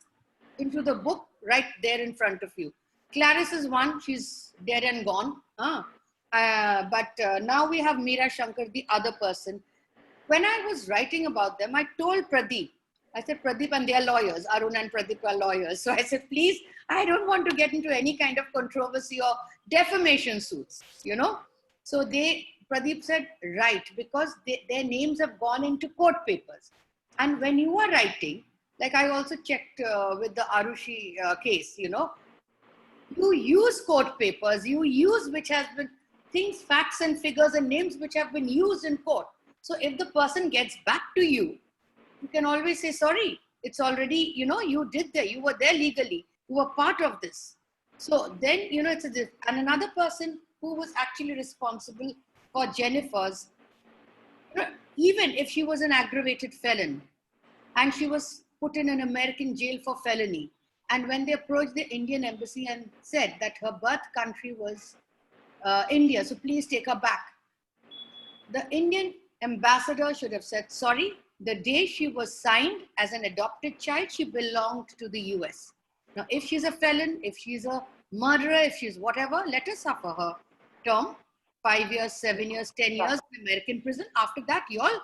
into the book right there in front of you. Clarice is one; she's dead and gone. But now we have Meera Shankar, the other person. When I was writing about them, I told Pradeep, I said, "Pradeep, and they are lawyers. Arun and Pradeep are lawyers. So I said, please, I don't want to get into any kind of controversy or defamation suits, So Pradeep said, right, because their names have gone into court papers. And when you are writing, like I also checked with the Arushi case, you use court papers, you use which has been things, facts and figures and names which have been used in court. So if the person gets back to you, you can always say, sorry, it's already, you did there, you were there legally, you were part of this. So then, and another person who was actually responsible for Jennifer's, even if she was an aggravated felon and she was put in an American jail for felony, And when they approached the Indian embassy and said that her birth country was India, so please take her back, the Indian ambassador should have said, sorry, the day she was signed as an adopted child, she belonged to the US. Now, if she's a felon, if she's a murderer, if she's whatever, let her suffer her term, 5 years, 7 years, 10 years in American prison. After that, you all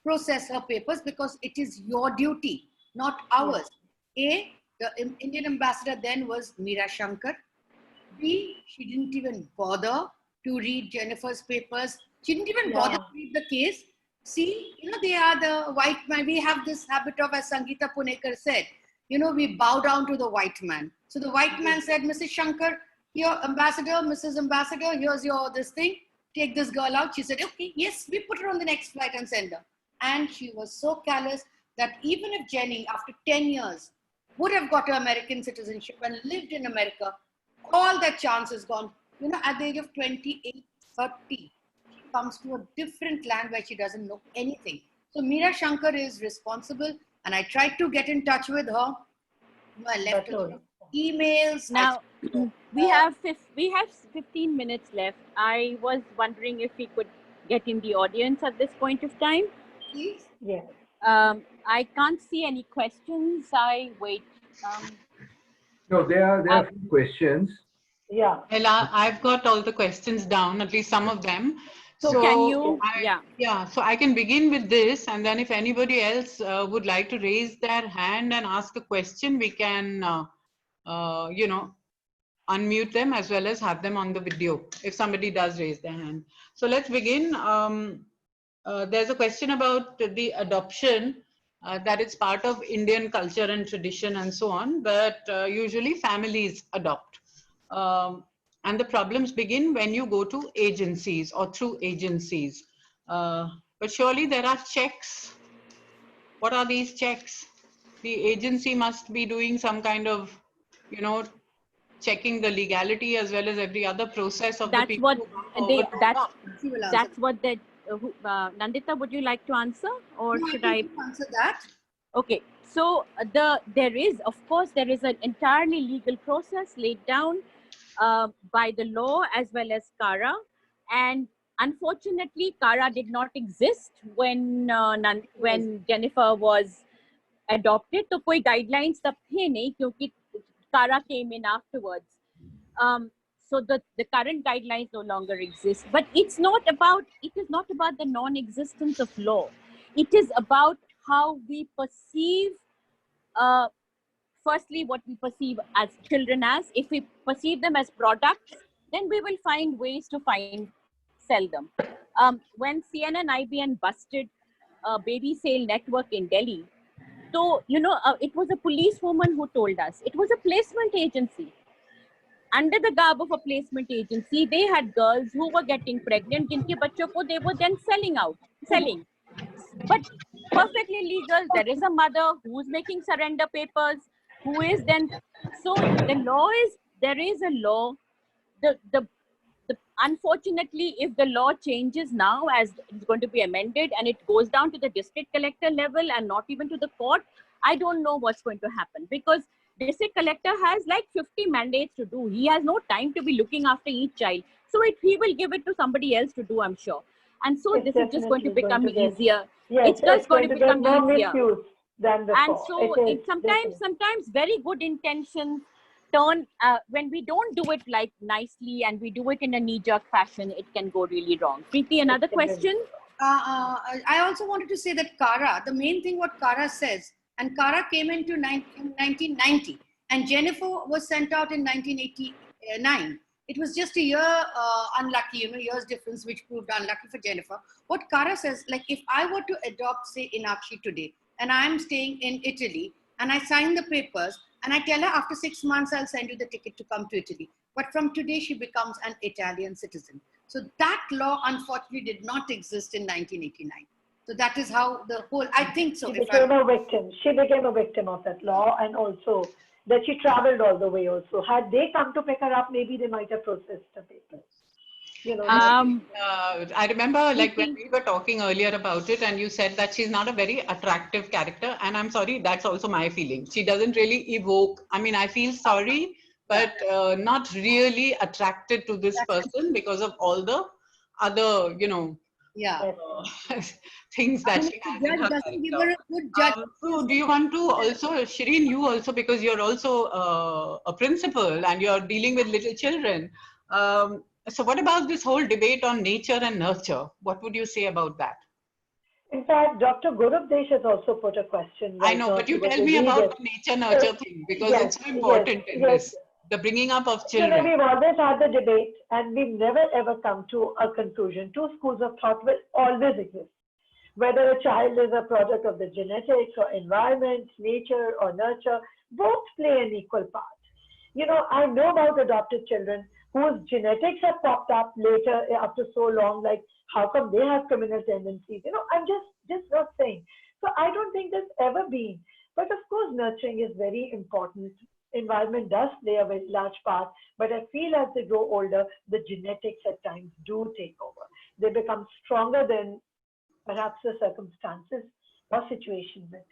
process her papers because it is your duty, not ours. A, the Indian ambassador then was Meera Shankar. B, she didn't even bother to read Jennifer's papers. She didn't even bother to read the case. See, you know, they are the white man. We have this habit of, as Sangeeta Punekar said, you know, we bow down to the white man. So the white man said, Mrs. Shankar, your ambassador, Mrs. Ambassador, here's your this thing. Take this girl out. She said, okay, yes, we put her on the next flight and send her. And she was so callous that even if Jenny, after 10 years, would have got her American citizenship and lived in America, all that chance is gone. You know, at the age of 28, 30, she comes to a different land where she doesn't know anything. So Meera Shankar is responsible, and I tried to get in touch with her. I left her emails. Now, we have 15 minutes left. I was wondering if we could get in the audience at this point of time. Please? Yes. I can't see any questions. I wait. No, there are a few questions. Yeah. Well, I've got all the questions down, at least some of them. So can you? Yeah, so I can begin with this, and then if anybody else would like to raise their hand and ask a question, we can, you know, unmute them as well as have them on the video if somebody does raise their hand. So let's begin. There's a question about the adoption, that it's part of Indian culture and tradition and so on, but usually families adopt. And the problems begin when you go to agencies or through agencies. But surely there are checks. What are these checks? The agency must be doing some kind of, you know, checking the legality as well as every other process of the people. That's what they. Nandita, would you like to answer, or should I answer that? Okay, so there is, of course, there is an entirely legal process laid down by the law as well as CARA, and unfortunately, CARA did not exist when Jennifer was adopted. So, कोई guidelines तब थे नहीं क्योंकि CARA came in afterwards. So the current guidelines no longer exist. But it is not about the non-existence of law. It is about how we perceive, firstly, what we perceive as children as. If we perceive them as products, then we will find ways to sell them. When CNN IBN busted baby sale network in Delhi, so, you know, it was a policewoman who told us. It was a placement agency. Under the garb of a placement agency, they had girls who were getting pregnant, jinke bachcho ko they were then selling. But perfectly legal. There is a mother who's making surrender papers, who is then, so the law is, there is a law. Unfortunately, if the law changes now as it's going to be amended and it goes down to the district collector level and not even to the court, I don't know what's going to happen, because district collector has like 50 mandates to do. He has no time to be looking after each child. So he will give it to somebody else to do, I'm sure. And so this is just going to become easier. It's just going to become easier. And so sometimes very good intentions turn, when we don't do it like nicely and we do it in a knee-jerk fashion, it can go really wrong. Preeti, another question? I also wanted to say that CARA, the main thing what CARA says, and CARA came into 1990, and Jennifer was sent out in 1989. It was just a year unlucky, you know, years difference, which proved unlucky for Jennifer. What CARA says, like if I were to adopt, say, Inakshi today, and I'm staying in Italy, and I sign the papers, and I tell her after 6 months, I'll send you the ticket to come to Italy. But from today, she becomes an Italian citizen. So that law, unfortunately, did not exist in 1989. So that is how the whole, I think so. She became a victim. She became a victim of that law, and also that she traveled all the way also. Had they come to pick her up, maybe they might have processed the papers. You know, I remember like when Preeti. we were talking earlier about it and you said that she's not a very attractive character, and I'm sorry, that's also my feeling. She doesn't really evoke, I mean, I feel sorry, but not really attracted to this person because of all the other, you know, Yeah. things that I mean, she the has in judge her doesn't give character. her a good judge. So do you want to also, Shireen, you also, because you're also a principal and you're dealing with little children. So what about this whole debate on nature and nurture? What would you say about that? in fact, Dr. Gaurav Desh has also put a question I right know, now but if you you were tell to me read about it. the nature nurture thing because Yes, it's so yes, important in yes. this, the bringing up of You know, children. we've always had the debate and we've never ever come to a conclusion. Two schools of thought will always exist. Whether a child is a product of the genetics or environment, nature or nurture, both play an equal part. You know, I know about adopted children whose genetics have popped up later after so long, like how come they have criminal tendencies? You know, I'm just not saying. So I don't think there's ever been. But of course, nurturing is very important. Environment does play a very large part, but I feel as they grow older, the genetics at times do take over. They become stronger than perhaps the circumstances or situations at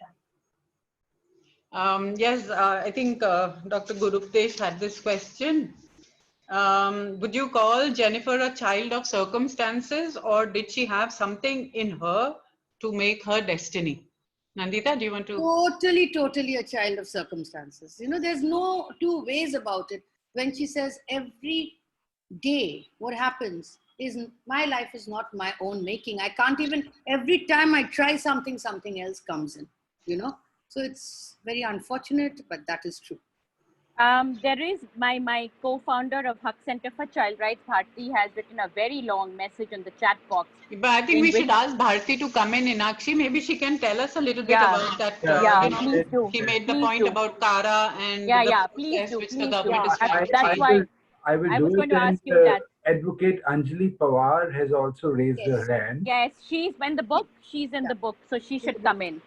times. Yes, I think Dr. Guruptesh had this question. Would you call Jennifer a child of circumstances, or did she have something in her to make her destiny? Nandita, do you want to? Totally a child of circumstances. You know, there's no two ways about it. When she says every day, what happens is my life is not my own making. I can't even, every time I try something, something else comes in, you know. So it's very unfortunate, but that is true. There is my co-founder of Haq Center for Child Rights, Bharti, has written a very long message on the chat box. But I think we should ask Bharti to come in, Inakshi. Maybe she can tell us a little bit Yeah. about that. Yeah, you know, please do. she made the Please point do. about Kara and Yeah, the yeah, please process do, which the please do. government is trying to That's change. why I will I do was going it, to ask and you that. Advocate Anjali Pawar has also raised her hand. Yes, she's in the book. She's in the book, so she should come in.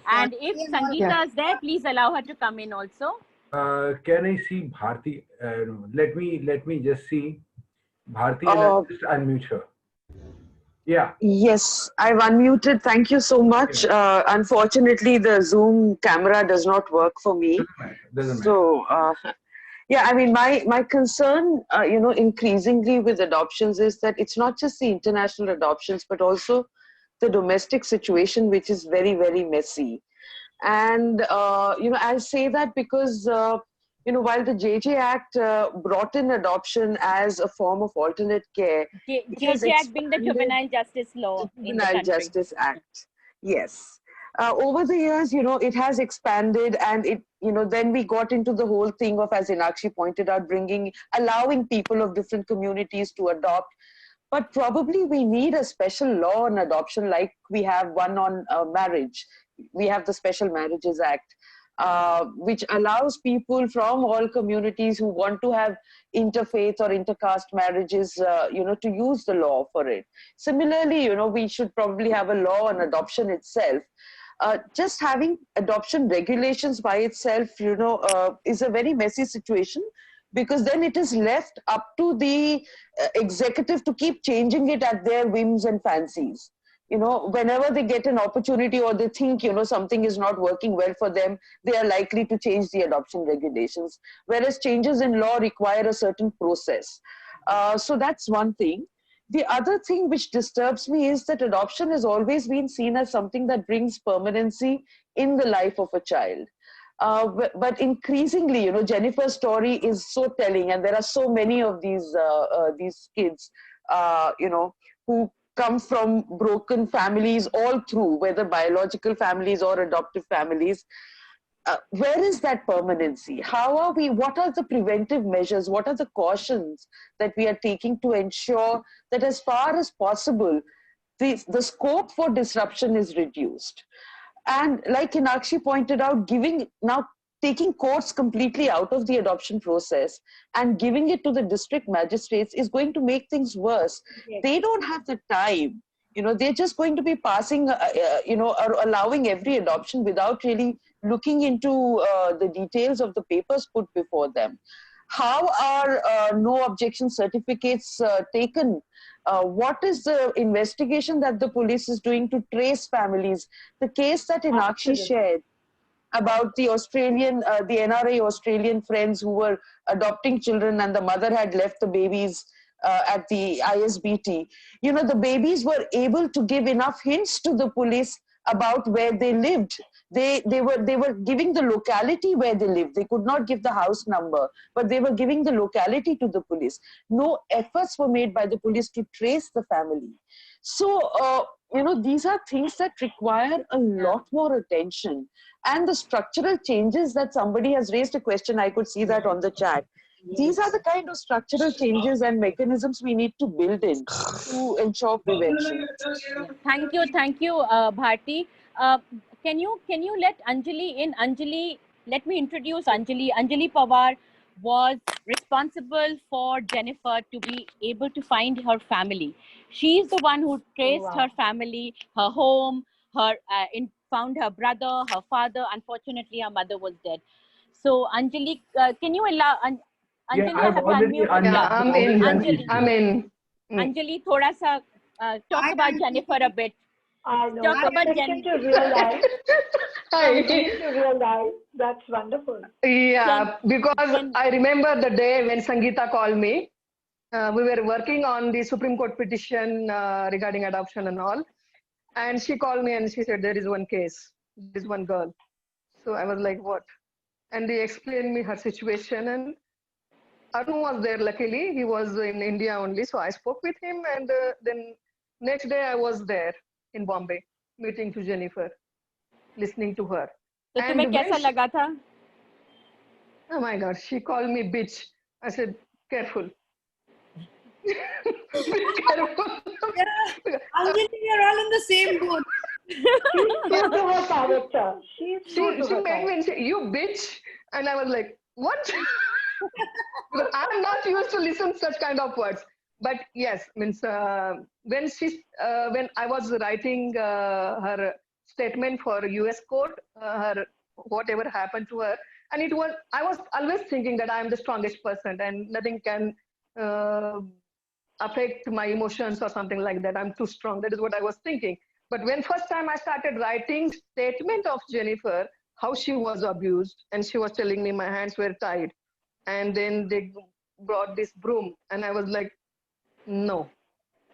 And if Sangeeta is there, please allow her to come in also. Can I see Bharti? Let me just see Bharti, and I'll just unmute her. Yeah. Yes, I've unmuted. Thank you so much. Unfortunately, the Zoom camera does not work for me. Doesn't matter. So, yeah, I mean, my concern, you know, increasingly with adoptions is that it's not just the international adoptions, but also the domestic situation, which is very, very messy. And, you know, I say that because, you know, while the JJ Act brought in adoption as a form of alternate care, JJ Act being the Juvenile Justice Law in the Juvenile country. Justice Act. Yes. Over the years, you know, it has expanded, and it, you know, then we got into the whole thing of, as Inakshi pointed out, allowing people of different communities to adopt. But probably we need a special law on adoption, like we have one on marriage. We have the Special Marriages Act, which allows people from all communities who want to have interfaith or intercaste marriages, you know, to use the law for it. Similarly, you know, we should probably have a law on adoption itself. Just having adoption regulations by itself, you know, is a very messy situation, because then it is left up to the executive to keep changing it at their whims and fancies. You know, whenever they get an opportunity or they think, you know, something is not working well for them, they are likely to change the adoption regulations, whereas changes in law require a certain process. So that's one thing. The other thing which disturbs me is that adoption has always been seen as something that brings permanency in the life of a child. But increasingly, you know, Jennifer's story is so telling, and there are so many of these kids, you know, who come from broken families all through, whether biological families or adoptive families. Where is that permanency? What are the preventive measures? What are the cautions that we are taking to ensure that as far as possible, the scope for disruption is reduced? And like Inakshi pointed out, taking courts completely out of the adoption process and giving it to the district magistrates is going to make things worse. Yes. They don't have the time. You know, they're just going to be passing, you know, or allowing every adoption without really looking into the details of the papers put before them. How are no objection certificates taken? What is the investigation that the police is doing to trace families? The case that Inakshi Absolutely. shared about the the NRI Australian friends who were adopting children and the mother had left the babies at the ISBT. You know, the babies were able to give enough hints to the police about where they lived. They were giving the locality where they lived. They could not give the house number, but they were giving the locality to the police. No efforts were made by the police to trace the family. So, you know, these are things that require a lot more attention. And the structural changes that somebody has raised a question, I could see that on the chat. These are the kind of structural changes and mechanisms we need to build in to ensure prevention. Thank you, Bharti. Can you let Anjali in? Anjali, let me introduce Anjali. Anjali Pawar was responsible for Jennifer to be able to find her family. She's the one who traced her family, her home, found her brother, her father. Unfortunately, her mother was dead. So, Anjali, can you allow? Anjali, Yeah, I've have you already unmuted? unmuted. I'm in. Anjali. I'm in. Anjali, thoda sa talk about Jennifer a bit. I know. Talk about Connection to real life. Hi. Connection to real life. That's wonderful. Yeah, because I remember the day when Sangeeta called me. We were working on the Supreme Court petition regarding adoption and all. And she called me and she said, there is one case, there is one girl. So I was like, what? And they explained me her situation. And Arun was there, luckily. He was in India only. So I spoke with him. And then next day I was there in Bombay, meeting to Jennifer, listening to her. तो तुम्हें कैसा लगा था? Oh my God, she called me bitch. I said, careful. Be careful. Anjali, we are all in the same boat. She's true to her character. She's true to She her made me character. say, you bitch. And I was like, what? Because I'm not used to listen such kind of words. But yes, means when I was writing her statement for US court, her whatever happened to her, and I was always thinking that I am the strongest person and nothing can affect my emotions or something like that. I'm too strong. That is what I was thinking. But when first time I started writing statement of Jennifer, how she was abused, and she was telling me my hands were tied, and then they brought this broom, and I was like, no.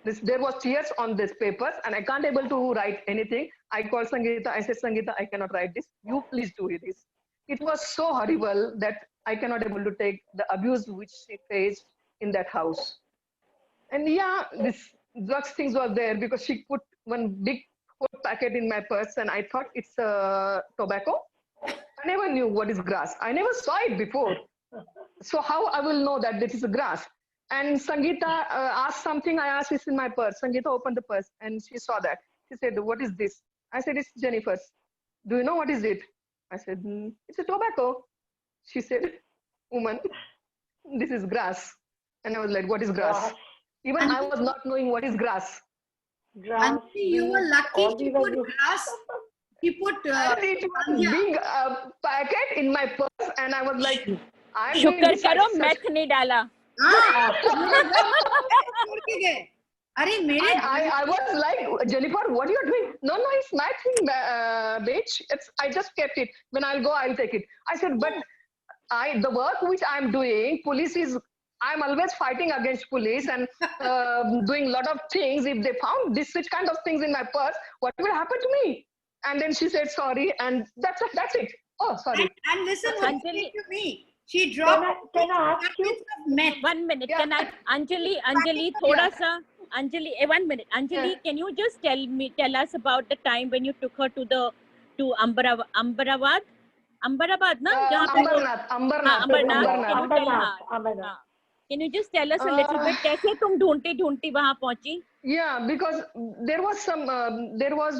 There was tears on this papers, and I can't able to write anything. I called Sangeeta. I said, Sangeeta, I cannot write this. You please do this. It was so horrible that I cannot able to take the abuse which she faced in that house. And yeah, this drugs things were there because she put one big packet in my purse, and I thought it's tobacco. I never knew what is grass. I never saw it before. So how I will know that this is a grass? And Sangeeta asked something. I asked, it's in my purse. Sangeeta opened the purse and she saw that. She said, what is this? I said, it's Jennifer's. Do you know what is it? I said, it's a tobacco. She said, woman, this is grass. And I was like, what is grass? Even I was not knowing what is grass. Grass. You were lucky she put grass. She put it was big packet in my purse, and I was like, I'm शुक्र करो math नहीं डाला. I was like, Jennifer, what are you doing? No, it's my thing, bitch. I just kept it. When I'll go, I'll take it. I said, but the work which I'm doing, I'm always fighting against police and doing a lot of things. If they found such kind of things in my purse, what will happen to me? And then she said sorry, and that's it. Oh, sorry. And listen, Anjali, to me. She dropped. Can I ask you? 1 minute. Yeah. Can I, Anjali, thoda sa. Anjali, 1 minute. Anjali, can you just tell us about the time when you took her to Ambaravad? Ambaravad, na? Ambarnath. Can you just tell us a little bit? कैसे तुम ढूंढती वहाँ पहुँची? Yeah, because there was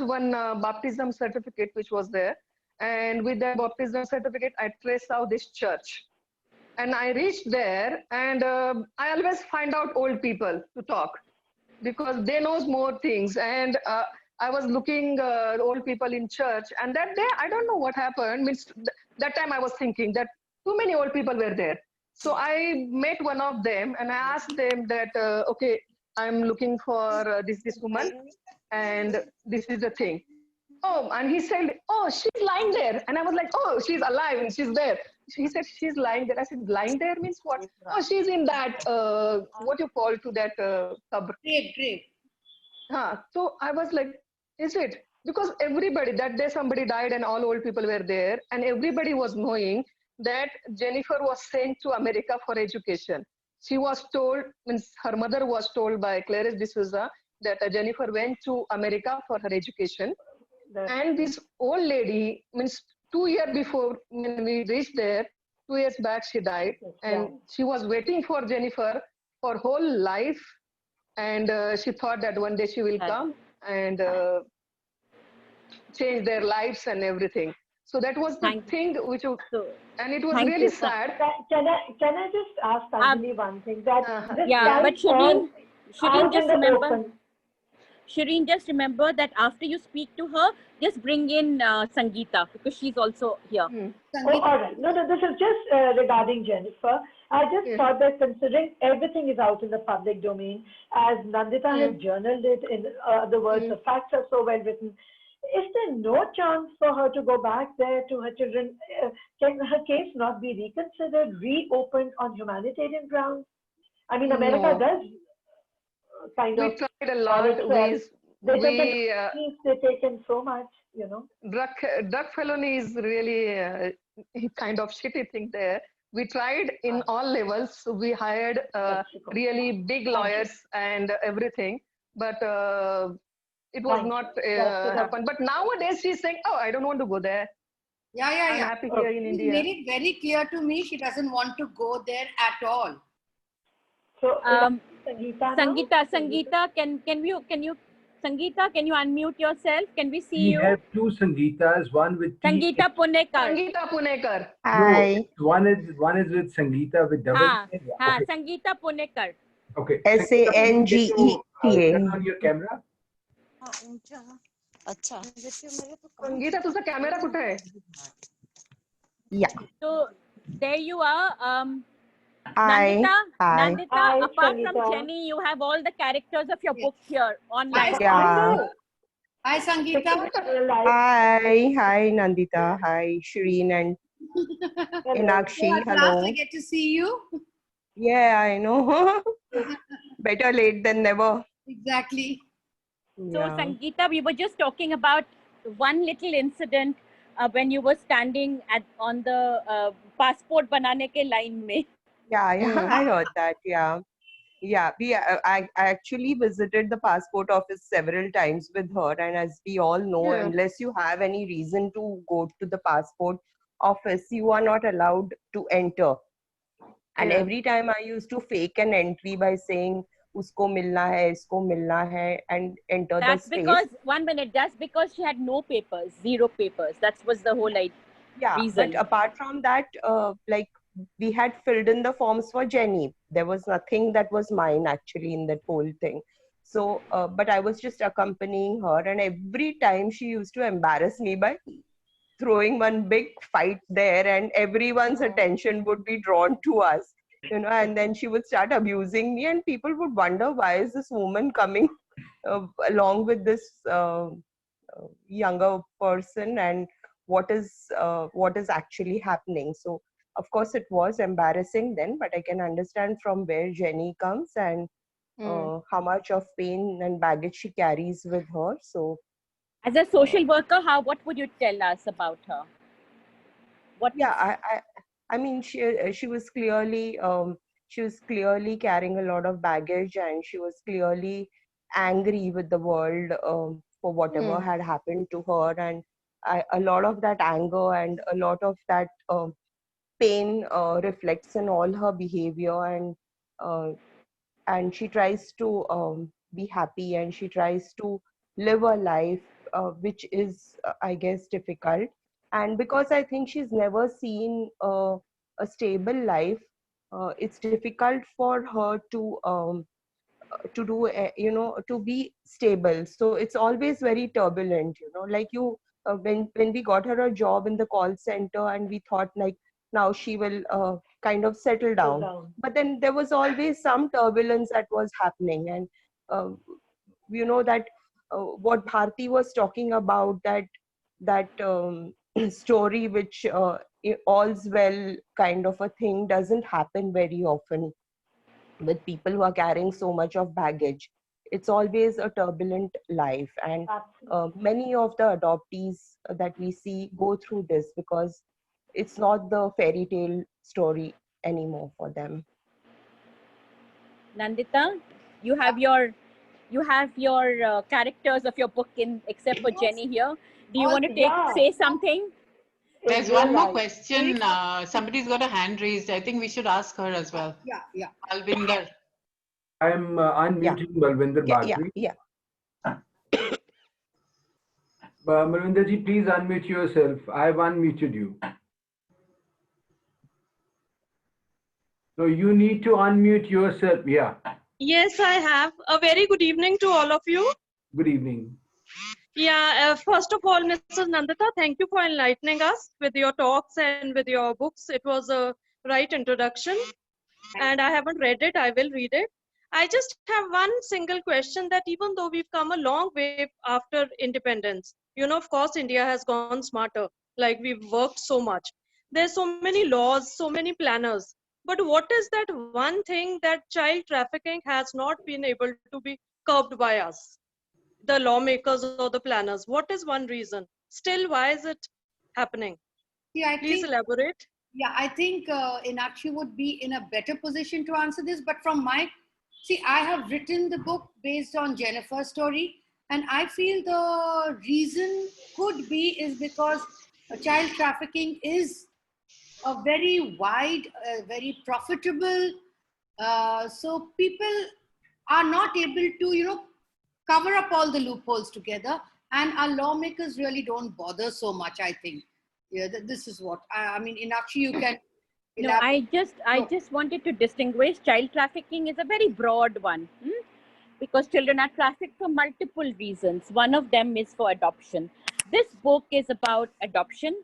one baptism certificate which was there, and with that baptism certificate, I traced out this church, and I reached there, and I always find out old people to talk because they knows more things, and I was looking old people in church, and that day I don't know what happened. Means that time I was thinking that too many old people were there. So I met one of them and I asked them that, okay, I'm looking for this woman, and this is the thing. Oh, and he said, oh, she's lying there. And I was like, oh, she's alive and she's there. He said, she's lying there. I said, lying there means what? Oh, she's in that, what you call to that qabr. Grave. So I was like, is it? Because everybody, that day somebody died and all old people were there. And everybody was knowing that Jennifer was sent to America for education. She was told, means her mother was told by Clarice D'Souza that Jennifer went to America for her education. And this old lady, means 2 years before when we reached there, 2 years back she died, and she was waiting for Jennifer for whole life, and she thought that one day she will come and change their lives and everything. So that was the thing which, and it was really sad. Can I just ask Anjali one thing? That but Shireen, just remember. Shireen, just remember that after you speak to her, just bring in Sangeeta, because she's also here. Oh, all right. No, this is just regarding Jennifer. I just thought that considering everything is out in the public domain, as Nandita has journaled it, in other words, the facts are so well written, is there no chance for her to go back there to her children? Can her case not be reconsidered, reopened on humanitarian grounds? I mean, America does kind of. We tried a lot. They've taken so much, you know. Drug felony is really kind of shitty thing there. We tried in all levels. We hired really big lawyers and everything, but it was not happened. But nowadays she's saying, "Oh, I don't want to go there. I'm happy here in India." She made it very clear to me she doesn't want to go there at all. So, Sangeeta, can you Sangeeta, can you unmute yourself? Can we see you? We have two Sangeetas, one with Sangeeta Punekar. Sangeeta Punekar. Hi. No, one is with Sangeeta with double. Okay. Sangeeta Punekar. Okay. SANGETA. Turn on your camera. अच्छा संगीता तुझा camera कुठे आहे? Yeah. So there you are. Hi. Nandita, apart from Jenny, you have all the characters of your book here online. Yeah. Hi, Sangeeta. Hi, Nandita. Hi, Shireen and Enakshi. Hello. Last I get to see you. Yeah, I know. Better late than never. Exactly. So Sangeeta, we were just talking about one little incident when you were standing on the passport banane ke line mein. Yeah, I heard that. Yeah. I actually visited the passport office several times with her, and as we all know, unless you have any reason to go to the passport office, you are not allowed to enter. And every time I used to fake an entry by saying usko milna hai, isko milna hai, and enter the space. Because, 1 minute, that's because she had no papers, zero papers. That was the whole reason. But apart from that, we had filled in the forms for Jenny. There was nothing that was mine actually in that whole thing. So, but I was just accompanying her, and every time she used to embarrass me by throwing one big fight there, and everyone's attention would be drawn to us, and then she would start abusing me, and people would wonder, why is this woman coming along with this younger person, and what is actually happening. So of course it was embarrassing then, but I can understand from where Jenny comes and how much of pain and baggage she carries with her. So as a social worker, what would you tell us about her? I mean, she was clearly carrying a lot of baggage, and she was clearly angry with the world for whatever had happened to her, and a lot of that anger and a lot of that pain reflects in all her behavior, and she tries to be happy, and she tries to live a life which is I guess difficult. And because I think she's never seen a stable life, it's difficult for her to do to be stable. So it's always very turbulent, like when we got her a job in the call center, and we thought like now she will kind of settle down. But then there was always some turbulence that was happening. And you know that what Bharti was talking about, that story which all's well kind of a thing doesn't happen very often with people who are carrying so much of baggage. It's always a turbulent life, and many of the adoptees that we see go through this because it's not the fairy tale story anymore for them. Nandita, you have your characters of your book in, except for Jenny here. Do you want to say something? There's one more question. Somebody's got a hand raised. I think we should ask her as well. Yeah. Alvinder. I'm unmuting Balwinder Bharti. Yeah. Balwinder ji, please unmute yourself. I have unmuted you. So you need to unmute yourself. Yeah. Yes, I have. A very good evening to all of you. Good evening. Yeah, first of all, Mrs. Nandita, thank you for enlightening us with your talks and with your books. It was a right introduction, and I haven't read it. I will read it. I just have one single question, that even though we've come a long way after independence, you know, of course, India has gone smarter. Like, we've worked so much. There's so many laws, so many planners. But what is that one thing that child trafficking has not been able to be curbed by us, the lawmakers or the planners? What is one reason? Still, why is it happening? Yeah, Please elaborate. Yeah, I think Inakshi would be in a better position to answer this. But from my, I have written the book based on Jennifer's story. And I feel the reason could be is because child trafficking is a very wide, very profitable. So people are not able to, you know, cover up all the loopholes together, and our lawmakers really don't bother so much, I think. Yeah, this is what I mean. Inakshi, you can. No, I just wanted to distinguish. Child trafficking is a very broad one, because children are trafficked for multiple reasons. One of them is for adoption. This book is about adoption,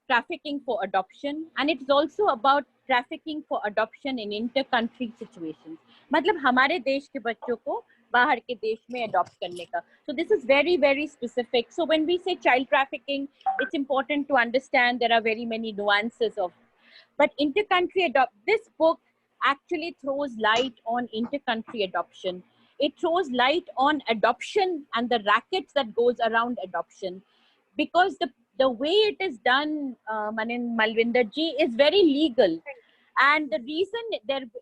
trafficking for adoption, and it's also about trafficking for adoption in inter-country situations. मतलब हमारे देश के बच्चों को बाहर के देश में adopt करने का. So this is very, very specific. So when we say child trafficking, it's important to understand there are very many nuances of. But inter-country this book actually throws light on inter-country adoption. It throws light on adoption and the rackets that goes around adoption, because the way it is done, Malvinder ji, is very legal. And the reason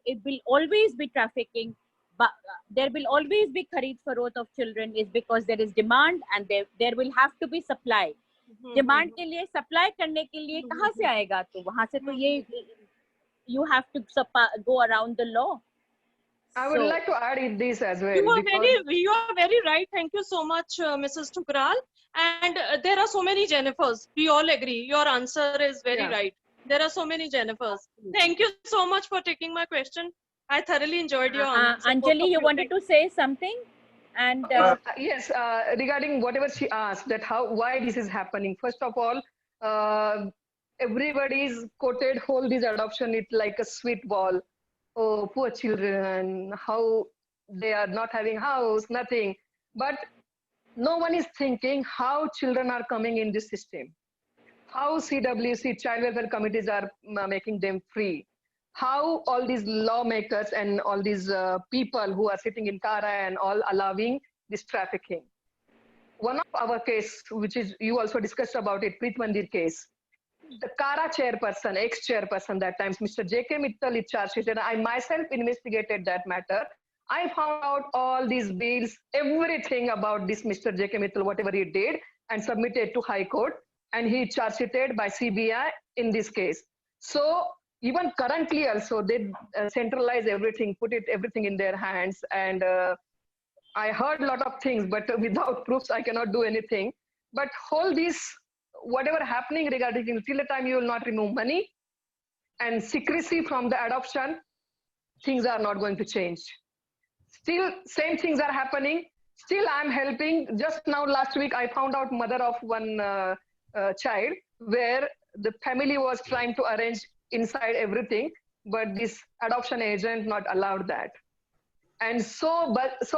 it will always be trafficking, but there will always be khareed farot of children, is because there is demand and there will have to be supply. Demand के लिए supply करने के लिए कहाँ से आएगा? तो वहाँ से तो ये you have to go around the law. I would like to add this as well. You are very right. Thank you so much, Mrs. Thukral. And there are so many Jennifers. We all agree. Your answer is very right. There are so many Jennifers. Thank you so much for taking my question. I thoroughly enjoyed your answer. Anjali, you wanted to say something? And yes, regarding whatever she asked, that why this is happening. First of all, everybody's quoted whole this adoption, it's like a sweet ball. Oh, poor children, how they are not having house, nothing. But no one is thinking how children are coming in this system. How CWC, child welfare committees, are making them free. How all these lawmakers and all these people who are sitting in Kara and all allowing this trafficking. One of our case, which is, you also discussed about it, Preet Mandir case. The Kara chairperson, ex-chairperson that time, Mr. J.K. Mittal is charged sheet, and I myself investigated that matter. I found out all these bills, everything about this Mr. J.K. Mittal, whatever he did, and submitted to High Court, and he charged sheeted by CBI in this case. So even currently also, they centralize everything, put everything in their hands, and I heard a lot of things, but without proofs, I cannot do anything. But whole this, whatever happening regarding till the time you will not remove money and secrecy from the adoption, things are not going to change. Still, same things are happening. Still, I'm helping. Just now, last week, I found out mother of one child where the family was trying to arrange inside everything. but this adoption agent not allowed that. And so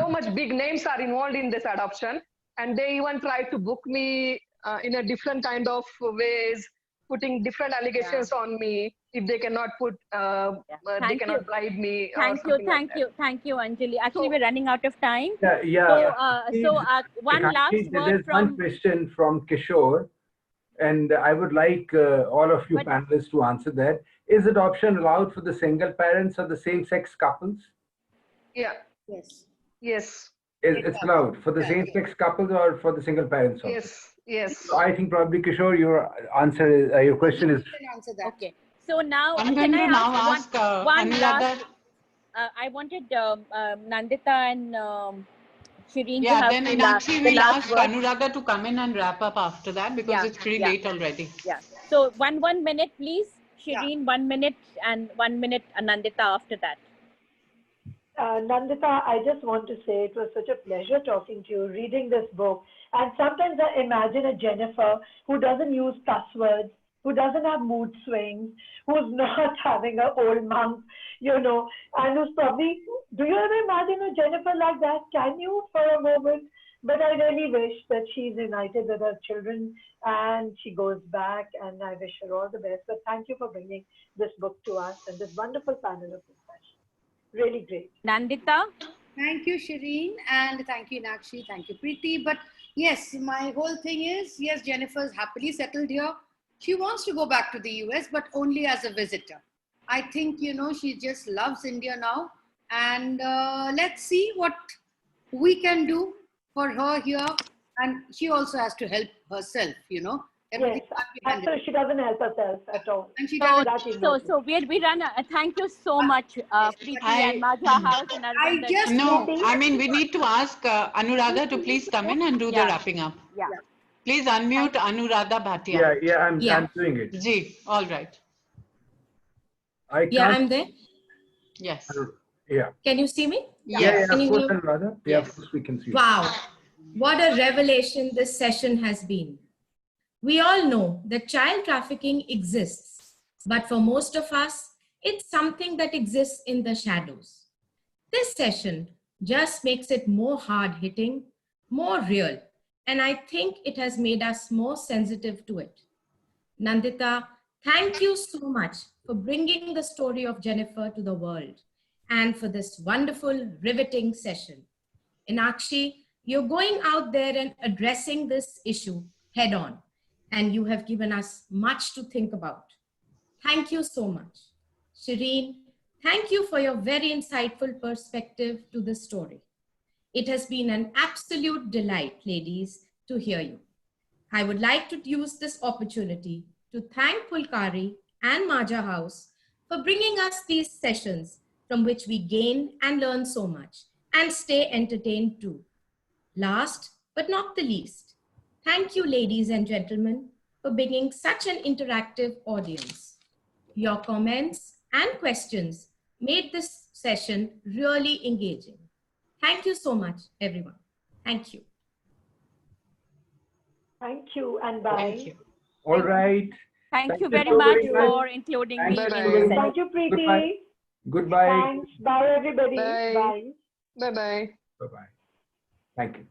much big names are involved in this adoption, and they even tried to book me in a different kind of ways, putting different allegations on me if they cannot put, they cannot bribe me. Thank you, Anjali. Actually, we're running out of time. Yeah. One last Actually, word there's one from. question from Kishore, and I would like all of you panelists to answer that. Is adoption allowed for the single parents or the same-sex couples? Yeah. Yes. Yes. It's allowed for the same-sex couples or for the single parents also? Yes. Yes. So I think probably Kishore, your answer is, your question is. Okay. So now, I'm can going I to now ask ask one Anuradha. last? I wanted Nandita and Shireen to Yeah, have then the Inakshi will last ask word. Anuradha to come in and wrap up after that because it's pretty late already. Yeah. So one minute, please, Shireen. 1 minute and 1 minute, Nandita after that. Nandita, I just want to say it was such a pleasure talking to you, reading this book. And sometimes I imagine a Jennifer who doesn't use cuss words, who doesn't have mood swings, who's not having an old monk, and who's probably, do you ever imagine a Jennifer like that? Can you for a moment? But I really wish that she's united with her children and she goes back, and I wish her all the best. But thank you for bringing this book to us and this wonderful panel of discussion. Really great. Nandita? Thank you, Shireen, and thank you, Inakshi. Thank you, Preeti. But yes, my whole thing is, yes, Jennifer's happily settled here. She wants to go back to the US, but only as a visitor. I think, she just loves India now. And let's see what we can do for her here. And she also has to help herself, Everything Yes, so she doesn't help herself at all. And she So we run. Thank you so much, Preeti and Madhya House and Arvind. I mean, we need to ask Anuradha to please come in and do the wrapping up. Yeah. Please unmute Anuradha Bhatia. Yeah, I'm doing it. Ji, all right. I'm there. Yes. Yeah. Can you see me? Yeah, Can of you course, hear? Anuradha. Yeah, of course we can see. Wow. What a revelation this session has been. We all know that child trafficking exists, but for most of us, it's something that exists in the shadows. This session just makes it more hard-hitting, more real, and I think it has made us more sensitive to it. Nandita, thank you so much for bringing the story of Jennifer to the world and for this wonderful, riveting session. Inakshi, you're going out there and addressing this issue head on, and you have given us much to think about. Thank you so much. Shireen, thank you for your very insightful perspective to this story. It has been an absolute delight, ladies, to hear you. I would like to use this opportunity to thank Pulkari and Maja House for bringing us these sessions from which we gain and learn so much and stay entertained too. Last but not the least, thank you, ladies and gentlemen, for bringing such an interactive audience. Your comments and questions made this session really engaging. Thank you so much, everyone. Thank you. Thank you and bye. Thank you. All right. Thank you so very much very for including me in this Bye-bye. session. Thank you, Preeti. Goodbye. Goodbye. Thanks. Bye, everybody. Bye. Bye. Bye-bye. Bye-bye. Thank you.